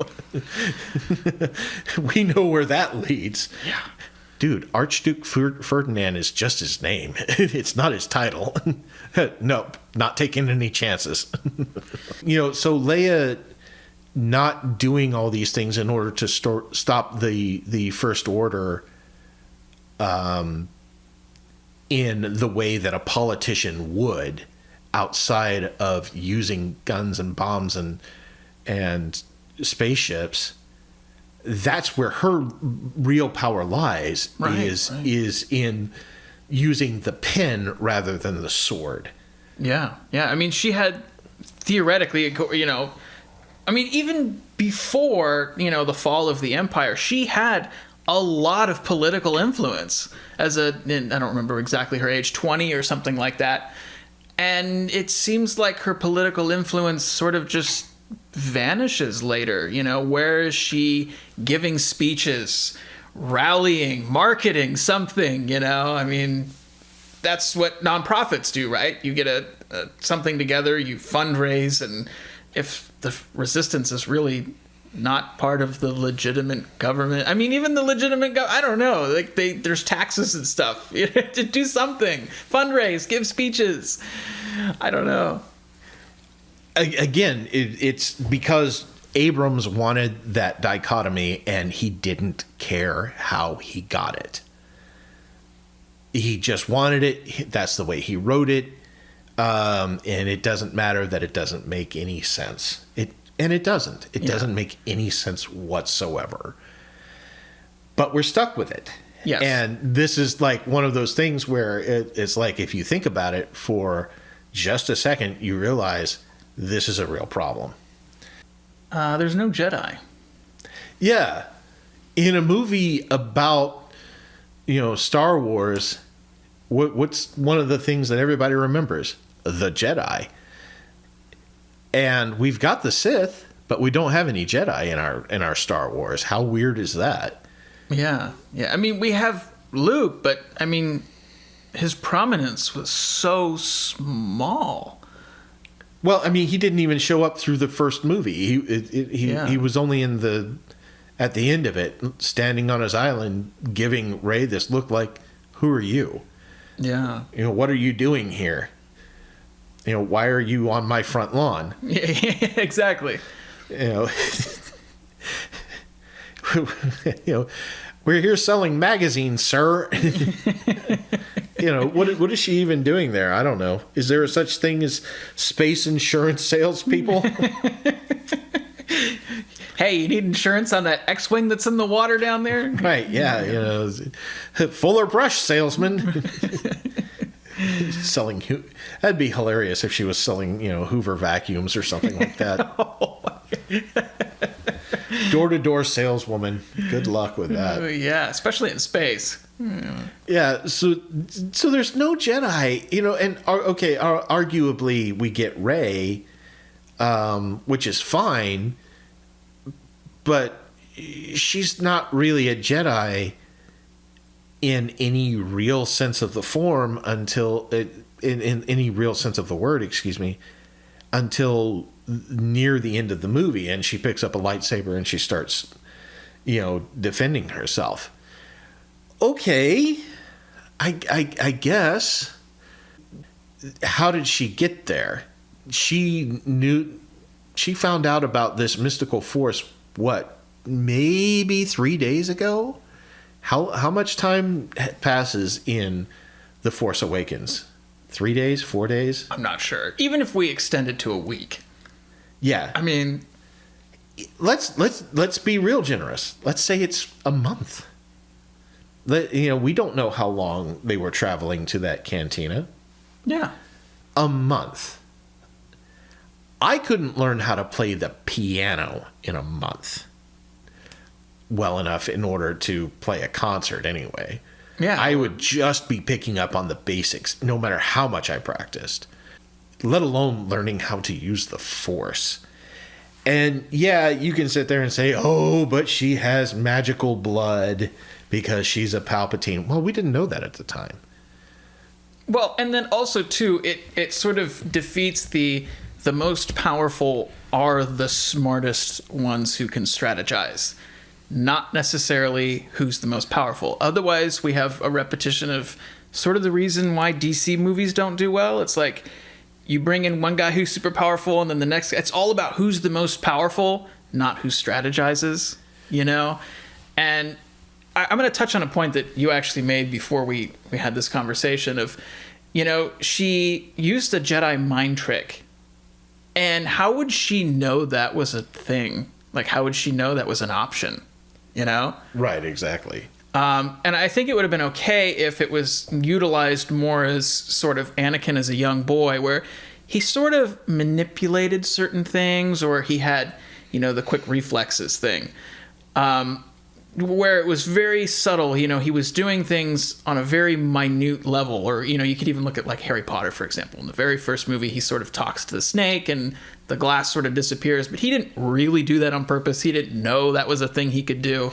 we know where that leads. Yeah. Dude, Archduke Ferdinand is just his name. It's not his title. Nope, not taking any chances. So Leia not doing all these things in order to stop the First Order in the way that a politician would, outside of using guns and bombs and spaceships. That's where her real power lies, is in using the pen rather than the sword. Yeah. I mean, she had theoretically, even before, the fall of the Empire, she had a lot of political influence I don't remember exactly her age, 20 or something like that. And it seems like her political influence sort of just vanishes later. Where is she giving speeches, rallying, marketing something? I mean, that's what nonprofits do, right? You get a something together, you fundraise, and if the resistance is really not part of the legitimate government, I mean, even the legitimate I don't know, like there's taxes and stuff. You have to do something, fundraise, give speeches. I don't know. Again, it's because Abrams wanted that dichotomy, and he didn't care how he got it. He just wanted it. That's the way he wrote it. And it doesn't matter that it doesn't make any sense. It doesn't. It doesn't make any sense whatsoever. But we're stuck with it. Yes. And this is like one of those things where it's like, if you think about it for just a second, you realize this is a real problem. There's no Jedi. Yeah. In a movie about, Star Wars, what's one of the things that everybody remembers? The Jedi. And we've got the Sith, but we don't have any Jedi in our Star Wars. How weird is that? Yeah. I mean, we have Luke, but I mean, his prominence was so small. Well, I mean, he didn't even show up through the first movie. He was only at the end of it, standing on his island, giving Rey this look like, "Who are you? Yeah. What are you doing here? Why are you on my front lawn?" Yeah, exactly. We're here selling magazines, sir. What is she even doing there? I don't know. Is there a such thing as space insurance salespeople? Hey, you need insurance on that X-Wing that's in the water down there? Right, yeah. Fuller Brush salesman. Selling, that'd be hilarious if she was selling, Hoover vacuums or something like that. Door-to-door saleswoman. Good luck with that. Yeah, especially in space. Yeah, so there's no Jedi, and arguably we get Rey, which is fine, but she's not really a Jedi in any real sense of the form until in any real sense of the word, until near the end of the movie, and she picks up a lightsaber and she starts, defending herself. Okay, I guess. How did she get there? She found out about this mystical force, maybe 3 days ago? How much time passes in The Force Awakens? 3 days? 4 days? I'm not sure. Even if we extend it to a week. Yeah. I mean, let's be real generous. Let's say it's a month. We don't know how long they were traveling to that cantina. Yeah. A month. I couldn't learn how to play the piano in a month well enough in order to play a concert anyway. Yeah. I would just be picking up on the basics no matter how much I practiced, let alone learning how to use the Force. And yeah, you can sit there and say, "Oh, but she has magical blood because she's a Palpatine." Well, we didn't know that at the time. Well, and then also too, it sort of defeats the most powerful are the smartest ones who can strategize, not necessarily who's the most powerful. Otherwise, we have a repetition of sort of the reason why DC movies don't do well. It's like you bring in one guy who's super powerful, and then the next. It's all about who's the most powerful, not who strategizes. And I'm going to touch on a point that you actually made before we had this conversation of, she used a Jedi mind trick. And how would she know that was a thing? Like, how would she know that was an option? Right, exactly. And I think it would have been okay if it was utilized more as sort of Anakin as a young boy, where he sort of manipulated certain things, or he had, the quick reflexes thing. Where it was very subtle, he was doing things on a very minute level, or, you could even look at like Harry Potter, for example. In the very first movie, he sort of talks to the snake and the glass sort of disappears, but he didn't really do that on purpose. He didn't know that was a thing he could do.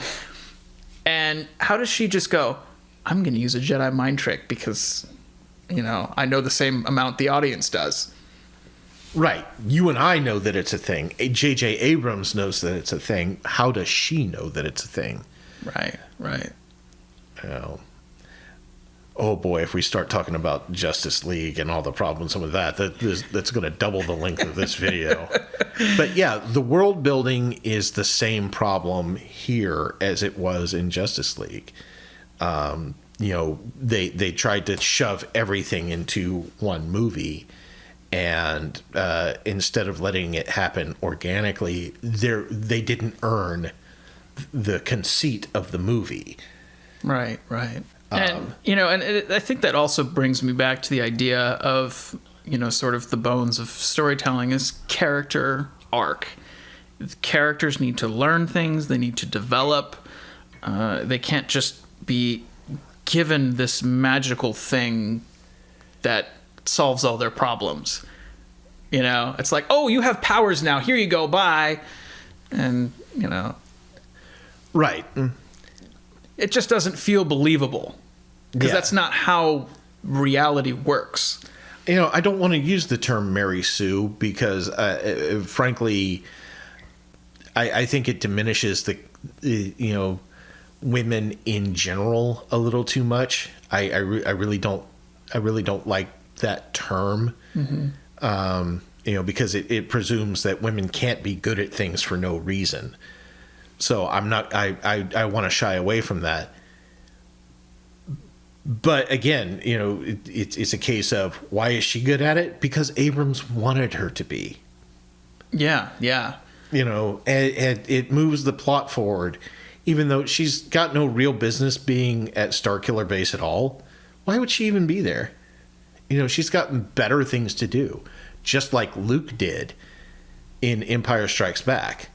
And how does she just go, "I'm going to use a Jedi mind trick because, I know the same amount the audience does." Right. You and I know that it's a thing. J.J. Abrams knows that it's a thing. How does she know that it's a thing? Right. Oh boy, if we start talking about Justice League and all the problems with that's going to double the length of this video. But yeah, the world building is the same problem here as it was in Justice League. They tried to shove everything into one movie, and instead of letting it happen organically, they didn't earn the conceit of the movie. Right. And, I think that also brings me back to the idea of, sort of the bones of storytelling is character arc. Characters need to learn things. They need to develop. They can't just be given this magical thing that solves all their problems. It's like, "Oh, you have powers now. Here you go. Bye." And, Right. it just doesn't feel believable because that's not how reality works. I don't want to use the term Mary Sue because, frankly, I think it diminishes women in general a little too much. I really don't like that term. Because it presumes that women can't be good at things for no reason. So I want to shy away from that. But again, it's a case of, why is she good at it? Because Abrams wanted her to be. Yeah. And it moves the plot forward, even though she's got no real business being at Starkiller Base at all. Why would she even be there? She's got better things to do, just like Luke did in Empire Strikes Back.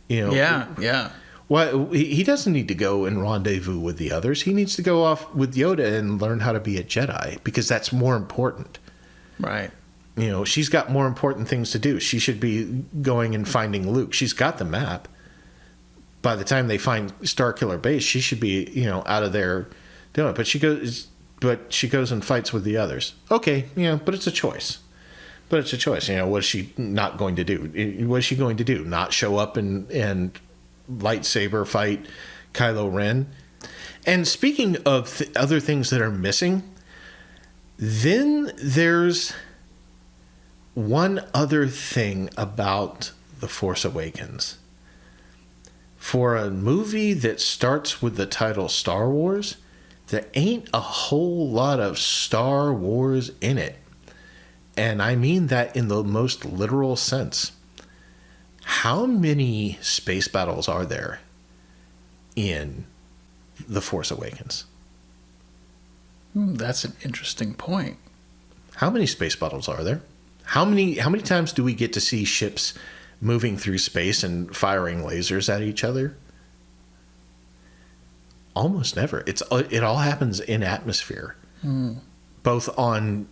Yeah. Well, he doesn't need to go and rendezvous with the others. He needs to go off with Yoda and learn how to be a Jedi, because that's more important. Right. She's got more important things to do. She should be going and finding Luke. She's got the map. By the time they find Starkiller Base, she should be, out of there doing it. But she goes and fights with the others. Okay, but it's a choice. What is she not going to do? What is she going to do? Not show up and lightsaber fight Kylo Ren? And speaking of other things that are missing, then there's one other thing about The Force Awakens. For a movie that starts with the title Star Wars, there ain't a whole lot of Star Wars in it. And I mean that in the most literal sense. How many space battles are there in The Force Awakens? That's an interesting point. How many space battles are there? How many times do we get to see ships moving through space and firing lasers at each other? Almost never. It all happens in atmosphere, both on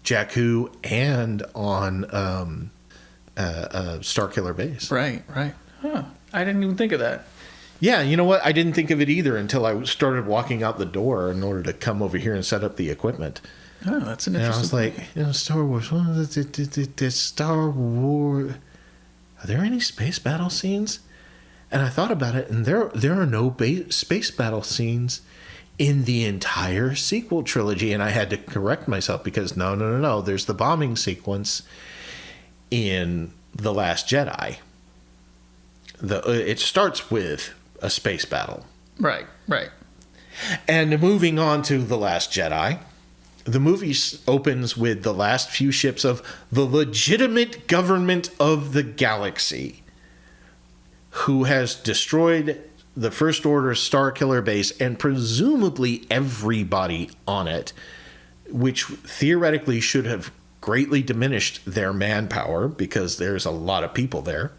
Jakku and on Starkiller Base. Right. Huh. I didn't even think of that. Yeah, you know what? I didn't think of it either until I started walking out the door in order to come over here and set up the equipment. Oh, that's an interesting. And I was like, Star Wars. The Star Wars. Are there any space battle scenes? And I thought about it, and there are no space battle scenes in the entire sequel trilogy. And I had to correct myself because no. There's the bombing sequence in The Last Jedi. It starts with a space battle. Right. And moving on to The Last Jedi, the movie opens with the last few ships of the legitimate government of the galaxy, who has destroyed the First Order Starkiller Base and presumably everybody on it, which theoretically should have greatly diminished their manpower because there's a lot of people there.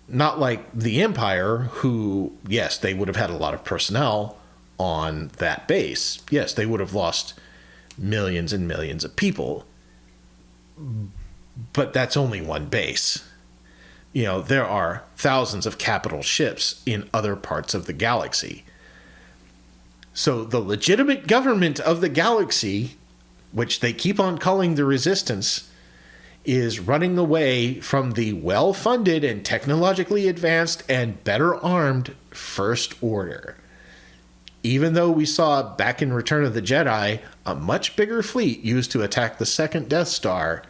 Not like the Empire, who, yes, they would have had a lot of personnel on that base. Yes, they would have lost millions and millions of people. But that's only one base. There are thousands of capital ships in other parts of the galaxy. So the legitimate government of the galaxy, which they keep on calling the Resistance, is running away from the well-funded and technologically advanced and better armed First Order. Even though we saw back in Return of the Jedi a much bigger fleet used to attack the second Death Star,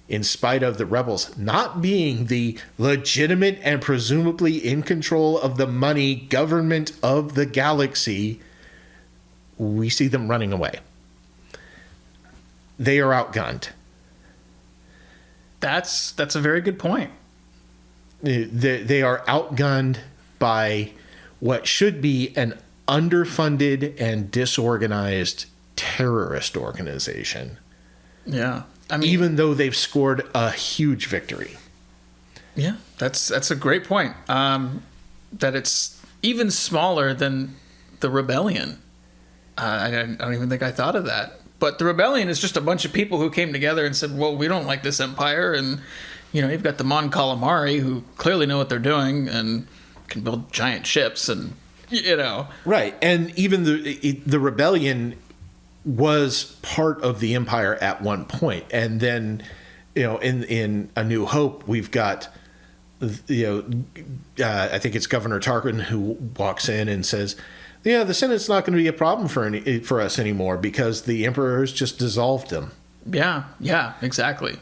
in spite of the rebels not being the legitimate and presumably in control of the money government of the galaxy, we see them running away. They are outgunned. That's a very good point. They are outgunned by what should be an underfunded and disorganized terrorist organization. Yeah. I mean, even though they've scored a huge victory. Yeah, that's a great point. That it's even smaller than the Rebellion. I don't even think I thought of that. But the Rebellion is just a bunch of people who came together and said, well, we don't like this empire. And, you've got the Mon Calamari who clearly know what they're doing and can build giant ships and, Right. And even the Rebellion was part of the Empire at one point. And then, in A New Hope, we've got, I think it's Governor Tarkin who walks in and says, yeah, the Senate's not going to be a problem for us anymore because the Emperor has just dissolved them. Yeah, exactly.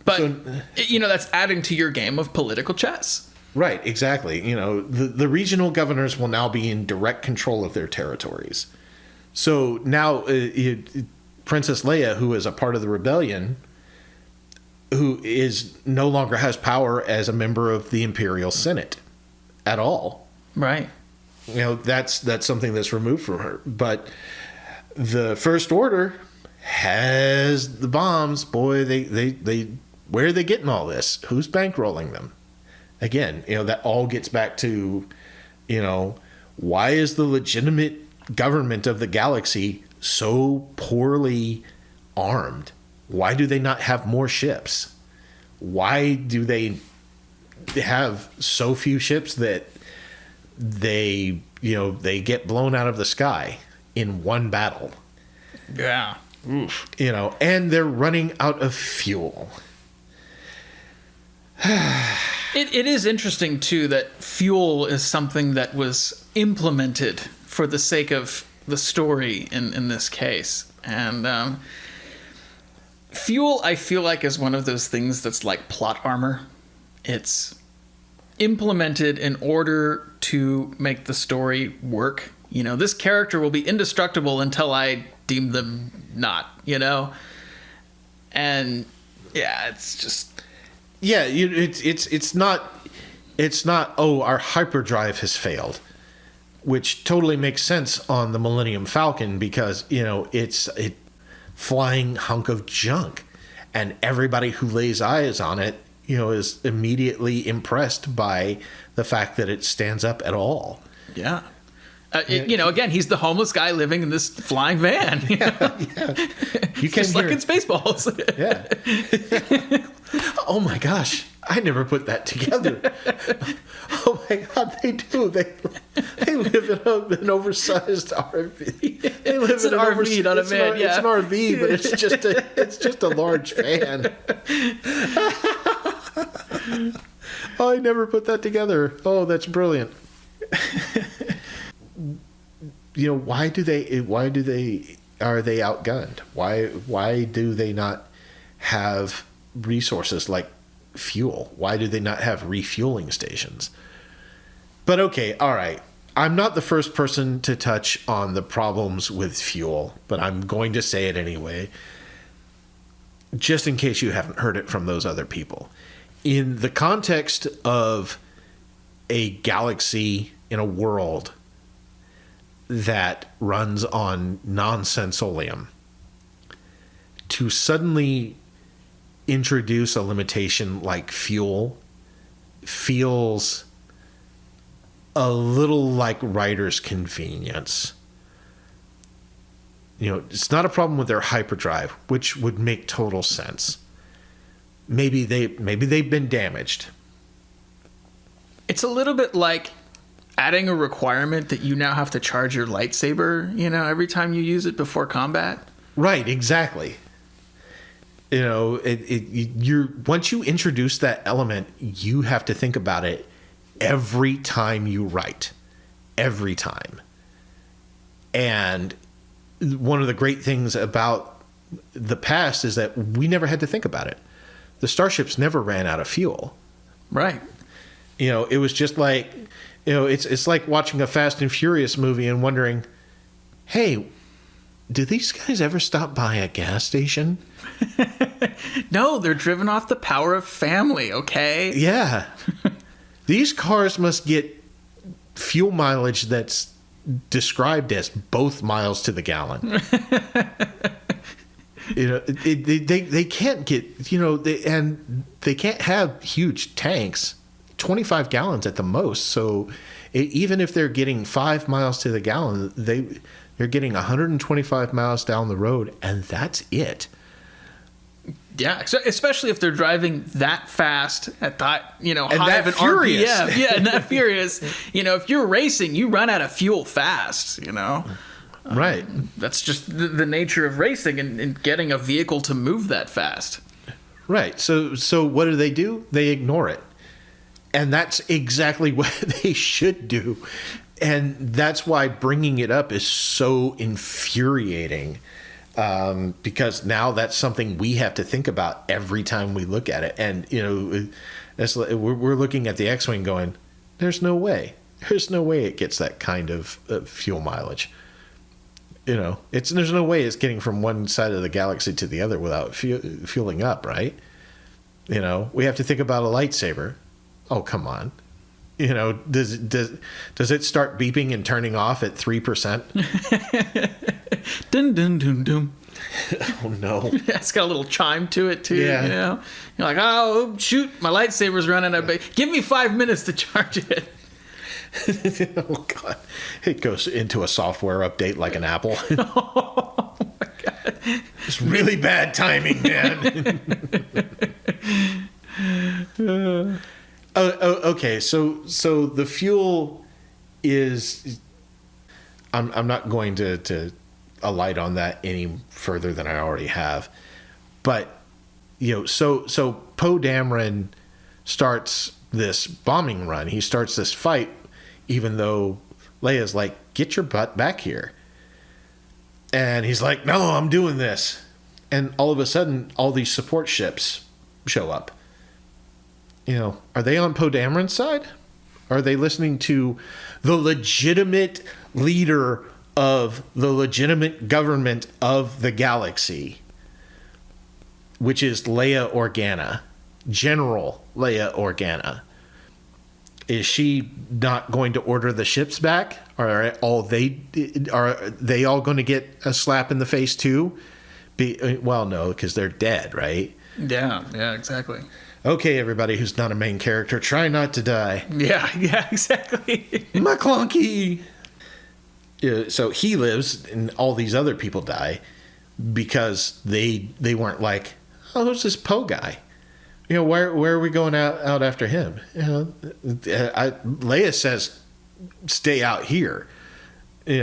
But, that's adding to your game of political chess. Right, exactly. The regional governors will now be in direct control of their territories. So now Princess Leia, who is a part of the rebellion, who is no longer has power as a member of the Imperial Senate at all. Right. That's something that's removed from her. But the First Order has the bombs. Boy, they where are they getting all this? Who's bankrolling them? Again, that all gets back to, why is the legitimate government of the galaxy so poorly armed? Why do they not have more ships? Why do they have so few ships that they get blown out of the sky in one battle? Yeah. Oof. And they're running out of fuel. It is interesting, too, that fuel is something that was implemented for the sake of the story in this case. And fuel, I feel like, is one of those things that's like plot armor. It's implemented in order to make the story work. This character will be indestructible until I deem them not, And, yeah, it's just... Yeah, it's not our hyperdrive has failed, which totally makes sense on the Millennium Falcon because it's a flying hunk of junk, and everybody who lays eyes on it is immediately impressed by the fact that it stands up at all. Yeah. Again, he's the homeless guy living in this flying van. Yeah. You can just like in Spaceballs. Yeah. Oh my gosh, I never put that together. Oh my God, they do. They live in an oversized RV. They live It's an RV, not a van. It's an RV, but it's just a large van. Oh, I never put that together. Oh, that's brilliant. Why are they outgunned? Why do they not have resources like fuel? Why do they not have refueling stations? But okay, all right. I'm not the first person to touch on the problems with fuel, but I'm going to say it anyway, just in case you haven't heard it from those other people. In the context of a galaxy in a world that runs on non-sensolium, to suddenly introduce a limitation like fuel feels a little like writer's convenience. It's not a problem with their hyperdrive, which would make total sense. Maybe they've been damaged. It's a little bit like adding a requirement that you now have to charge your lightsaber, every time you use it before combat. Right, exactly. Once you introduce that element, you have to think about it every time you write. Every time. And one of the great things about the past is that we never had to think about it. The starships never ran out of fuel. Right. It was just like, it's like watching a Fast and Furious movie and wondering, hey, do these guys ever stop by a gas station? No, they're driven off the power of family, okay? Yeah. These cars must get fuel mileage that's described as both miles to the gallon. They can't get, and they can't have huge tanks, 25 gallons at the most. So even if they're getting 5 miles to the gallon, they're getting 125 miles down the road, and that's it. Yeah, especially if they're driving that fast at that, and high that of an furious. RPM. Yeah, and that furious. If you're racing, you run out of fuel fast, Right. That's just the nature of racing and getting a vehicle to move that fast. Right. So what do? They ignore it. And that's exactly what they should do. And that's why bringing it up is so infuriating. Because now that's something we have to think about every time we look at it. And, we're looking at the X-Wing going, there's no way. There's no way it gets that kind of fuel mileage. There's no way it's getting from one side of the galaxy to the other without fueling up, right? We have to think about a lightsaber. Oh, come on. Does it start beeping and turning off at 3%? Dun dun dun dun. Oh no! It's got a little chime to it too. Yeah. You're like, oh shoot, my lightsaber's running. Give me 5 minutes to charge it. Oh god! It goes into a software update like an Apple. Oh my god! It's really bad timing, man. Okay. So the fuel is. I'm not going to alight on that any further than I already have, but so Poe Dameron starts this bombing run. He starts this fight, even though Leia's like, "Get your butt back here," and he's like, "No, I'm doing this," and all of a sudden, all these support ships show up. Are they on Poe Dameron's side? Are they listening to the legitimate leader of the legitimate government of the galaxy, which is Leia Organa, General Leia Organa? Is she not going to order the ships back? Are they all going to get a slap in the face too? Well, no, because they're dead, right? Yeah, exactly. Okay, everybody who's not a main character, try not to die. Yeah, exactly. McClunky! So he lives, and all these other people die because they weren't like, oh, who's this Poe guy? Where are we going out after him? Leia says, stay out here.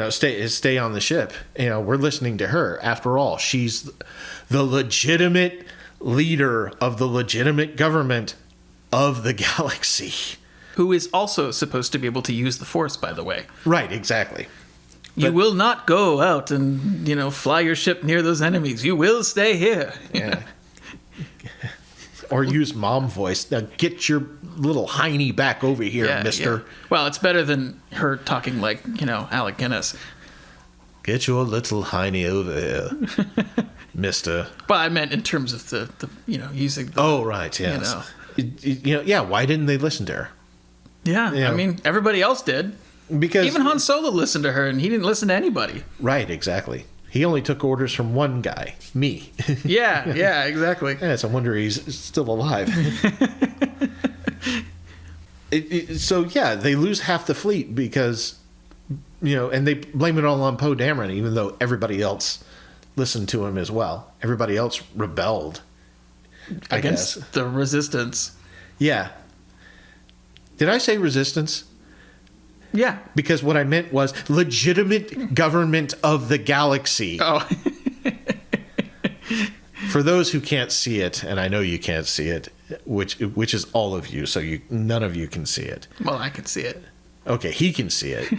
Stay on the ship. We're listening to her. After all, she's the legitimate leader of the legitimate government of the galaxy. Who is also supposed to be able to use the Force, by the way. Right, exactly. You will not go out and, fly your ship near those enemies. You will stay here. Yeah. Or use mom voice. Now get your little hiney back over here, mister. Yeah. Well, it's better than her talking like, Alec Guinness. Get your little hiney over here, mister. Well, I meant in terms of the using the... Oh, right, yes. Why didn't they listen to her? Yeah, I mean, everybody else did. Because even Han Solo listened to her, and he didn't listen to anybody. Right, exactly. He only took orders from one guy, me. Yeah, exactly. Yeah, it's a wonder he's still alive. So they lose half the fleet because, and they blame it all on Poe Dameron, even though everybody else listened to him as well. Everybody else rebelled against the Resistance. Yeah. Did I say Resistance? Yeah. Because what I meant was legitimate government of the galaxy. Oh. For those who can't see it, and I know you can't see it, which is all of you, so none of you can see it. Well, I can see it. Okay, he can see it.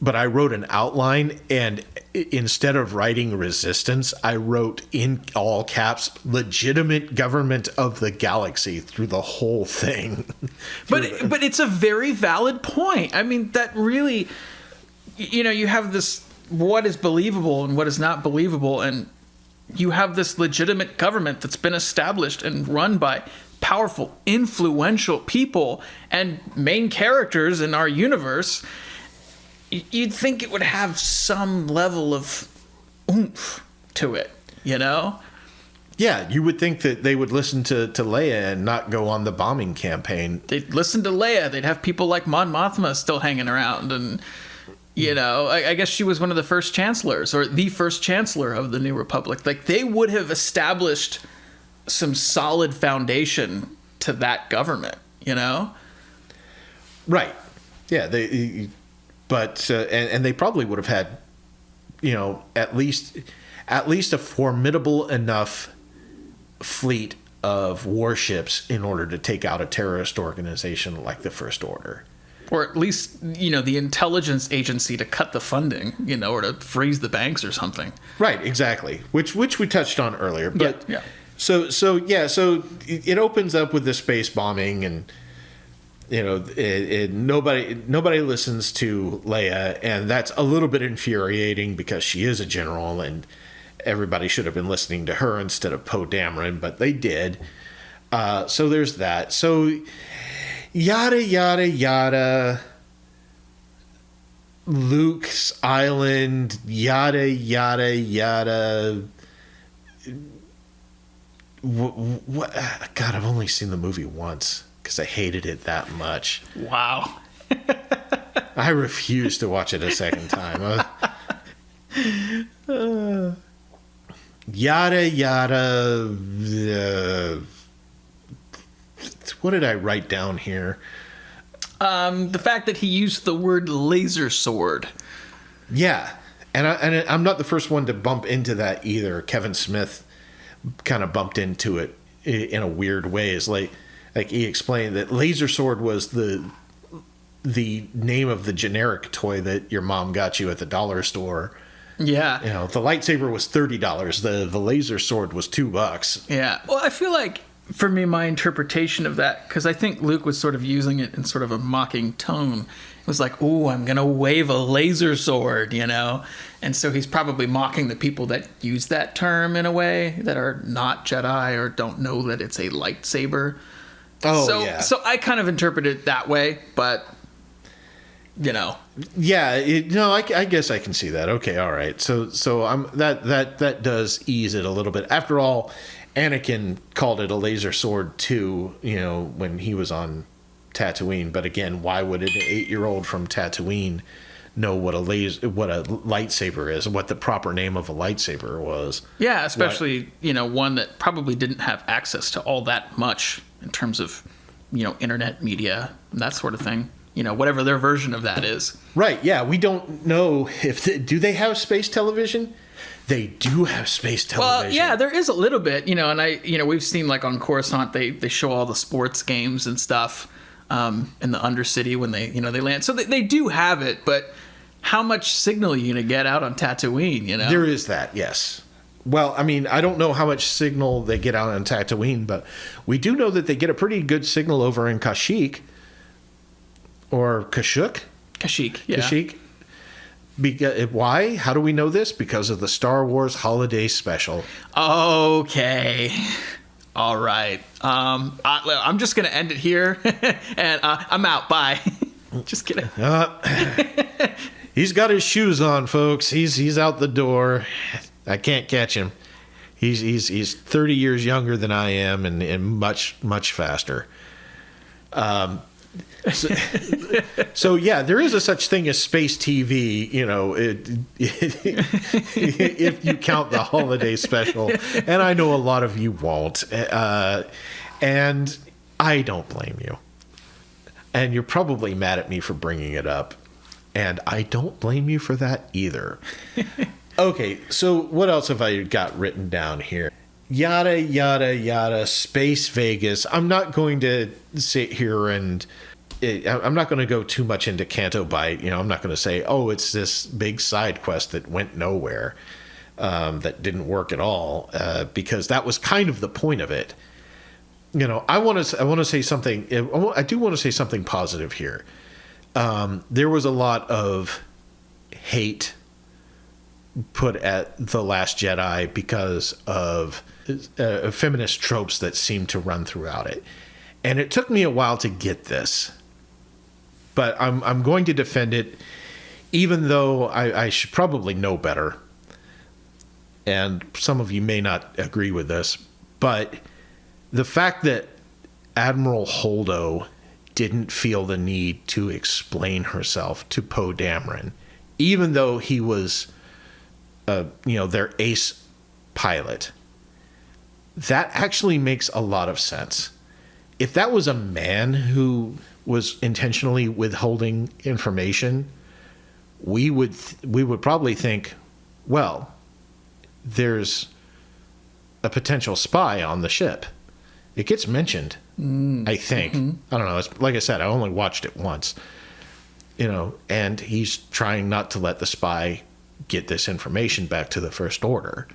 But I wrote an outline, and instead of writing Resistance, I wrote in all caps, legitimate government of the galaxy through the whole thing. But it's a very valid point. I mean, that really, you have this, what is believable and what is not believable, and you have this legitimate government that's been established and run by powerful, influential people and main characters in our universe. You'd think it would have some level of oomph to it, Yeah, you would think that they would listen to Leia and not go on the bombing campaign. They'd listen to Leia. They'd have people like Mon Mothma still hanging around. And, I guess she was one of the first chancellors, or the first chancellor of the New Republic. Like, they would have established some solid foundation to that government, Right. Yeah, But and they probably would have had at least a formidable enough fleet of warships in order to take out a terrorist organization like the First Order. Or at least, the intelligence agency to cut the funding, or to freeze the banks or something. Right, exactly. Which we touched on earlier. But yeah. So it opens up with the space bombing, and nobody listens to Leia, and that's a little bit infuriating because she is a general, and everybody should have been listening to her instead of Poe Dameron, but they did. So there's that. So yada yada yada. Luke's island. Yada yada yada. What? God, I've only seen the movie once because I hated it that much. Wow. I refuse to watch it a second time. Yada yada. What did I write down here? The fact that he used the word laser sword. Yeah, and I'm not the first one to bump into that either. Kevin Smith kind of bumped into it in a weird way. It's like he explained that laser sword was the name of the generic toy that your mom got you at the dollar store. Yeah. The lightsaber was $30. The laser sword was $2. Yeah. Well, I feel like, for me, my interpretation of that, because I think Luke was sort of using it in sort of a mocking tone. It was like, "Ooh, I'm going to wave a laser sword," And so he's probably mocking the people that use that term in a way that are not Jedi or don't know that it's a lightsaber. Yeah. So I kind of interpret it that way, but, Yeah, I guess I can see that. Okay, all right. So that does ease it a little bit. After all, Anakin called it a laser sword too, when he was on Tatooine. But again, why would an 8-year-old from Tatooine know what a lightsaber is, what the proper name of a lightsaber was? Yeah, especially one that probably didn't have access to all that much in terms of internet media and that sort of thing. Whatever their version of that is. Right. Yeah, we don't know do they have space television? They do have space television. Well, yeah, there is a little bit, and we've seen like on Coruscant, they show all the sports games and stuff in the Undercity when they land. So they do have it, but how much signal are you going to get out on Tatooine, There is that, yes. Well, I mean, I don't know how much signal they get out on Tatooine, but we do know that they get a pretty good signal over in Kashyyyk. Or Kashyyyk? Kashyyyk, yeah. Kashyyyk. Why? How do we know this? Because of the Star Wars Holiday Special. Okay. All right. I'm just going to end it here, and I'm out. Bye. Just kidding. He's got his shoes on, folks. He's out the door. I can't catch him. He's 30 years younger than I am, and much, much faster. So yeah, there is a such thing as space TV, if you count the holiday special, and I know a lot of you won't, and I don't blame you. And you're probably mad at me for bringing it up, and I don't blame you for that either. Okay, so what else have I got written down here? Yada, yada, yada, Space Vegas. I'm not going to sit here and I'm not going to go too much into Canto Bight. I'm not going to say, oh, it's this big side quest that went nowhere, that didn't work at all, because that was kind of the point of it. I want to say something. I do want to say something positive here. There was a lot of hate put at The Last Jedi because of feminist tropes that seemed to run throughout it, and it took me a while to get this. But I'm going to defend it, even though I should probably know better. And some of you may not agree with this, but the fact that Admiral Holdo didn't feel the need to explain herself to Poe Dameron, even though he was, their ace pilot, that actually makes a lot of sense. If that was a man who was intentionally withholding information, we would probably think, well, there's a potential spy on the ship. It gets mentioned, I think. I don't know. It's, like I said, I only watched it once. And he's trying not to let the spy get this information back to the First Order.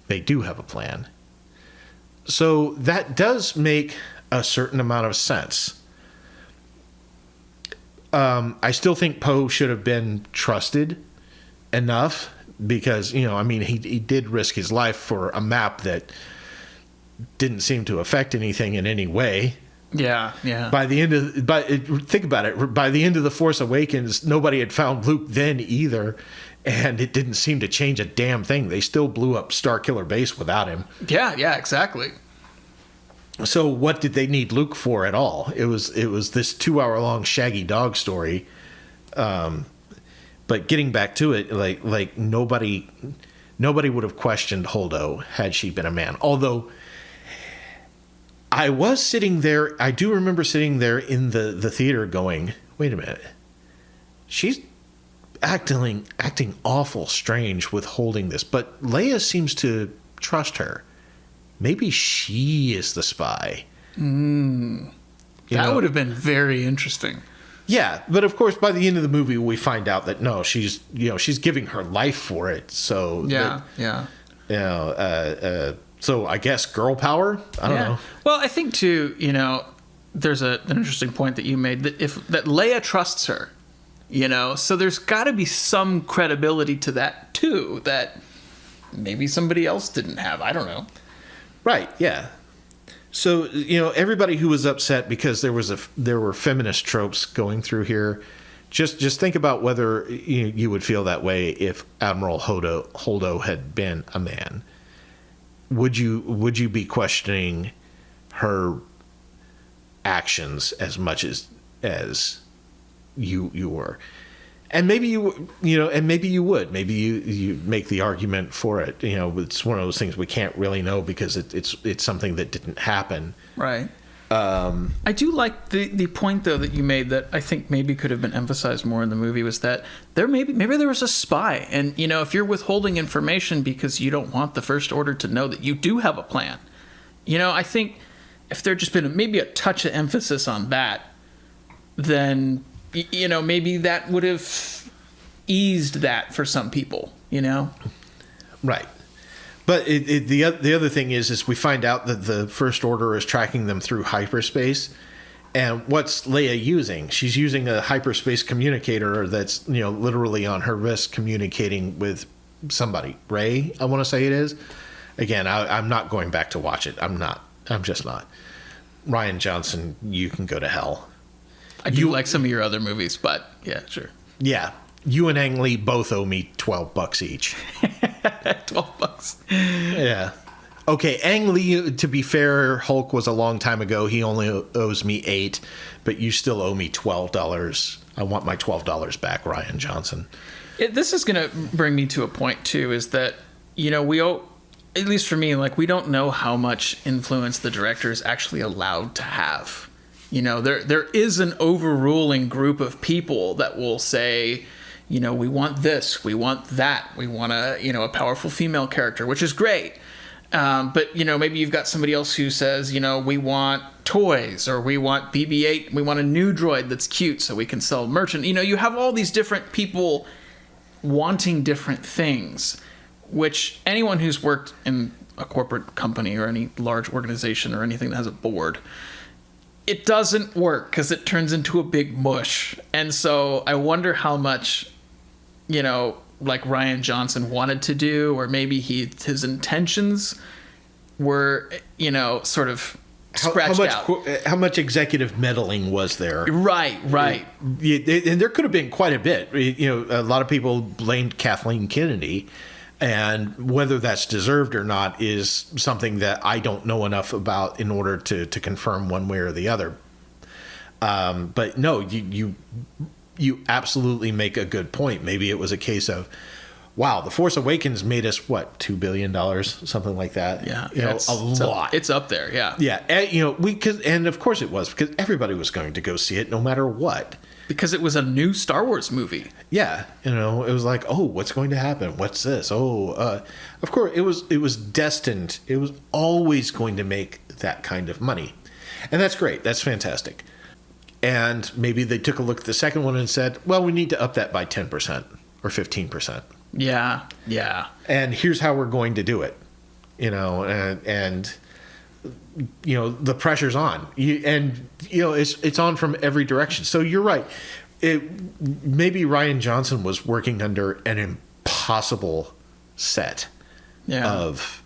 They do have a plan. So that does make a certain amount of sense. I still think Poe should have been trusted enough because, he did risk his life for a map that didn't seem to affect anything in any way. Yeah. Think about it. By the end of The Force Awakens, nobody had found Luke then either, and it didn't seem to change a damn thing. They still blew up Starkiller Base without him. Yeah, exactly. So what did they need Luke for at all? It was this 2-hour-long shaggy dog story. But getting back to it, like nobody would have questioned Holdo had she been a man. Although I was sitting there, I do remember sitting there in the theater going, wait a minute. She's acting awful strange with holding this, but Leia seems to trust her. Maybe she is the spy. That would have been very interesting. Yeah, but of course, by the end of the movie, we find out that no, she's giving her life for it. So so I guess girl power. I don't know. Well, I think too. There's an interesting point that you made that that Leia trusts her. So there's got to be some credibility to that too. That maybe somebody else didn't have. I don't know. Right. Yeah. So, everybody who was upset because there were feminist tropes going through here, just think about whether you would feel that way if Admiral Holdo had been a man. Would you be questioning her actions as much as you were? And maybe you would. Maybe you make the argument for it. It's one of those things we can't really know because it's something that didn't happen. Right. I do like the point though that you made that I think maybe could have been emphasized more in the movie was that maybe there was a spy, and if you're withholding information because you don't want the First Order to know that you do have a plan, I think if there'd just been maybe a touch of emphasis on that, then maybe that would have eased that for some people, Right. But the other thing is we find out that the First Order is tracking them through hyperspace. And what's Leia using? She's using a hyperspace communicator that's, literally on her wrist communicating with somebody. Rey, I want to say it is. Again, I'm not going back to watch it. I'm just not. Rian Johnson, you can go to hell. I do like some of your other movies, but yeah, sure. Yeah. You and Ang Lee both owe me $12 each. $12. Yeah. Okay, Ang Lee, to be fair, Hulk was a long time ago. He only owes me $8, but you still owe me $12. I want my $12 back, Rian Johnson. This is going to bring me to a point, too, is that, we owe, at least for me, we don't know how much influence the director is actually allowed to have. There is an overruling group of people that will say, we want this, we want that, we want a powerful female character, which is great. But, maybe you've got somebody else who says, we want toys, or we want BB-8, we want a new droid that's cute so we can sell merchant. You have all these different people wanting different things, which anyone who's worked in a corporate company or any large organization or anything that has a board, it doesn't work because it turns into a big mush. And so I wonder how much, Rian Johnson wanted to do, or maybe his intentions were, sort of scratched out. How much executive meddling was there? Right. And there could have been quite a bit. A lot of people blamed Kathleen Kennedy. And whether that's deserved or not is something that I don't know enough about in order to confirm one way or the other. But no, you absolutely make a good point. Maybe it was a case of, wow, The Force Awakens made us, what, $2 billion, something like that? Yeah. A lot. It's up there, yeah. Yeah. And, and of course it was, because everybody was going to go see it no matter what. Because it was a new Star Wars movie. Yeah, it was like, oh, what's going to happen? What's this? Oh, of course, it was destined. It was always going to make that kind of money, and that's great. That's fantastic. And maybe they took a look at the second one and said, well, we need to up that by 10% or 15%. Yeah, yeah. And here's how we're going to do it. And the pressure's on. It's on from every direction. So you're right. Maybe Rian Johnson was working under an impossible set of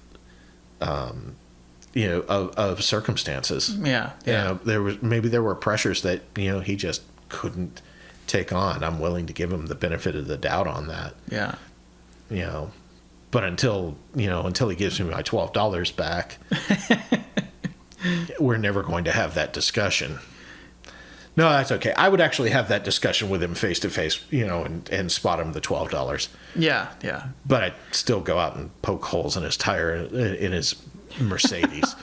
circumstances. Yeah. There were pressures that he just couldn't take on. I'm willing to give him the benefit of the doubt on that. Yeah. But until he gives me my $12 back, we're never going to have that discussion. No, that's okay. I would actually have that discussion with him face to face, and spot him the $12. Yeah, yeah. But I'd still go out and poke holes in his tire in his Mercedes.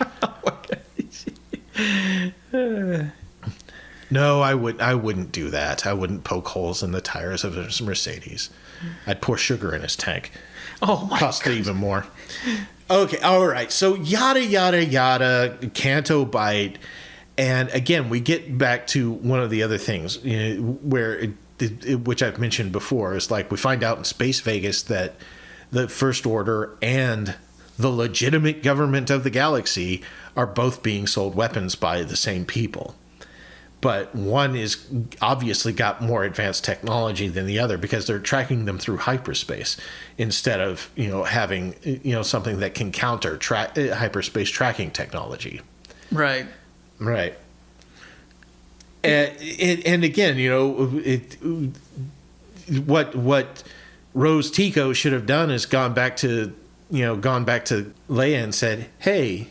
No, I wouldn't do that. I wouldn't poke holes in the tires of his Mercedes. I'd pour sugar in his tank. Oh my Cost God. even more. Okay, all right. So yada yada yada, Canto Bite, and again we get back to one of the other things where which I've mentioned before is like we find out in Space Vegas that the First Order and the legitimate government of the galaxy are both being sold weapons by the same people. But one is obviously got more advanced technology than the other because they're tracking them through hyperspace instead of having something that can counter hyperspace tracking technology. Right. Right. And again, what Rose Tico should have done is gone back to Leia and said, "Hey,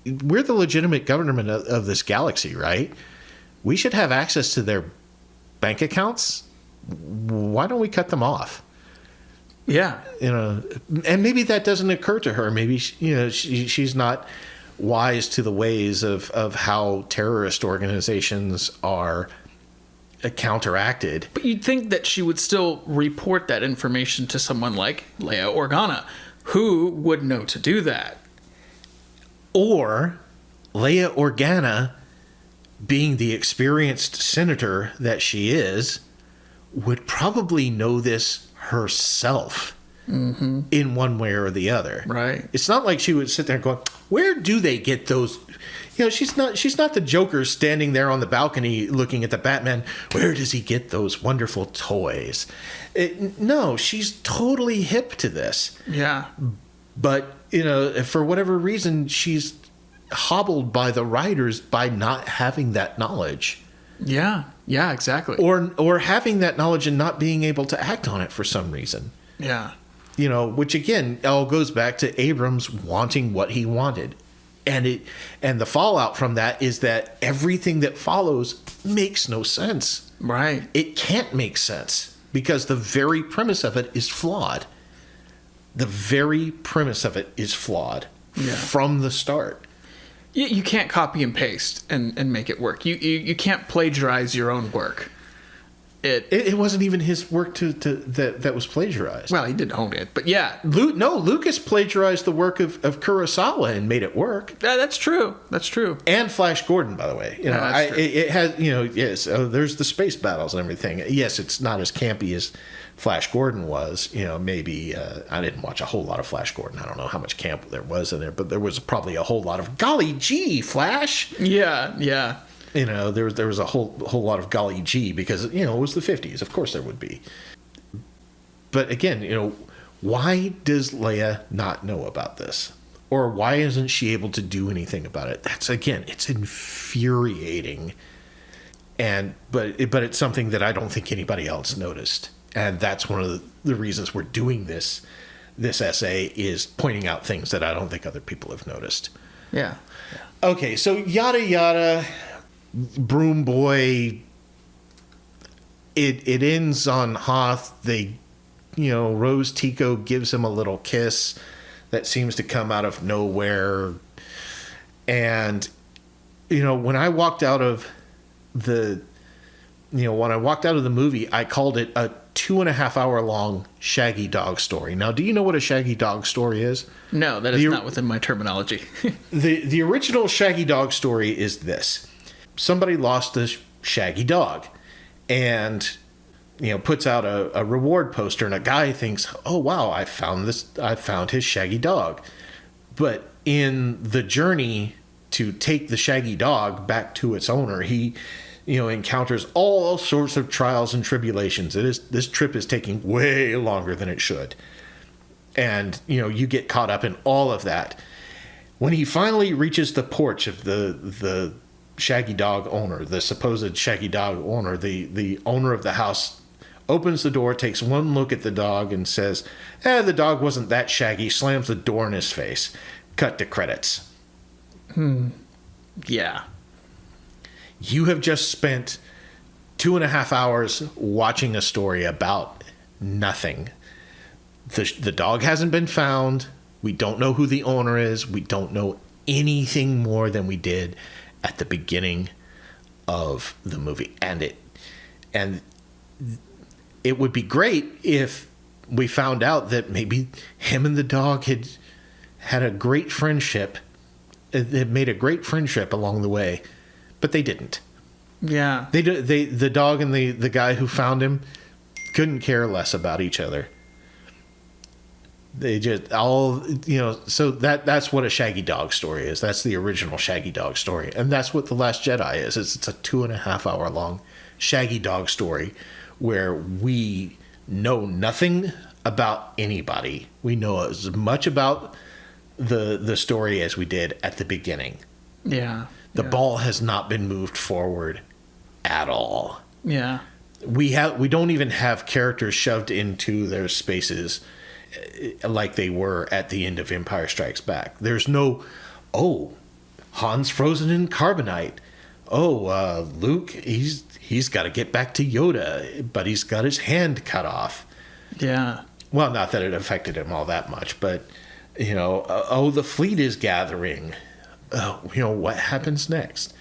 we're the legitimate government of this galaxy, right? We should have access to their bank accounts. Why don't we cut them off?" Yeah. And maybe that doesn't occur to her. Maybe she's not wise to the ways of how terrorist organizations are counteracted. But you'd think that she would still report that information to someone like Leia Organa, who would know to do that. Or Leia Organa, being the experienced senator that she is, would probably know this herself in one way or the other. Right. It's not like she would sit there going, where do they get those? She's not the Joker standing there on the balcony looking at the Batman. Where does he get those wonderful toys? No, she's totally hip to this. Yeah. But, for whatever reason, she's hobbled by the writers by not having that knowledge. Yeah. Yeah, exactly. Or having that knowledge and not being able to act on it for some reason. Yeah. Which again all goes back to Abrams wanting what he wanted. And the fallout from that is that everything that follows makes no sense. Right. It can't make sense because the very premise of it is flawed. The very premise of it is flawed from the start. You can't copy and paste and make it work. You can't plagiarize your own work. It wasn't even his work that was plagiarized. Well, he did own it, but yeah. Lucas plagiarized the work of Kurosawa and made it work. That's true. That's true. And Flash Gordon, by the way. That's true. It has, yes, there's the space battles and everything. Yes, it's not as campy as Flash Gordon was. Maybe I didn't watch a whole lot of Flash Gordon. I don't know how much camp there was in there, but there was probably a whole lot of golly gee, Flash. Yeah, yeah. There was a whole lot of golly gee because it was the 50s. Of course there would be. But again, why does Leia not know about this? Or why isn't she able to do anything about it? It's infuriating. But it's something that I don't think anybody else noticed. And that's one of the reasons we're doing this essay is pointing out things that I don't think other people have noticed. Yeah. Okay, so yada yada, Broom Boy. It ends on Hoth. Rose Tico gives him a little kiss that seems to come out of nowhere. And when I walked out of the when I walked out of the movie, I called it a 2.5 hour long Shaggy Dog story. Now, do you know what a Shaggy Dog story is? No, that is not within my terminology. The original Shaggy Dog story is this. Somebody lost a Shaggy dog and, puts out a reward poster, and a guy thinks, oh, wow, I found his Shaggy dog. But in the journey to take the Shaggy dog back to its owner, he encounters all sorts of trials and tribulations. This trip is taking way longer than it should. And, you get caught up in all of that. When he finally reaches the porch of the Shaggy dog owner, the supposed Shaggy dog owner, the owner of the house opens the door, takes one look at the dog and says, the dog wasn't that shaggy, slams the door in his face. Cut to credits. Yeah. You have just spent 2.5 hours watching a story about nothing. The dog hasn't been found. We don't know who the owner is. We don't know anything more than we did at the beginning of the movie. And it would be great if we found out that maybe him and the dog had a great friendship. It made a great friendship along the way. But they didn't. Yeah. The dog and the guy who found him couldn't care less about each other. They just so that's what a Shaggy Dog story is. That's the original Shaggy Dog story. And that's what The Last Jedi is. It's a 2.5 hour long Shaggy Dog story where we know nothing about anybody. We know as much about the story as we did at the beginning. Yeah. The ball has not been moved forward at all. Yeah. We don't even have characters shoved into their spaces like they were at the end of Empire Strikes Back. There's no, Han's frozen in carbonite. Luke, he's got to get back to Yoda, but he's got his hand cut off. Yeah. Well, not that it affected him all that much, but the fleet is gathering. What happens next?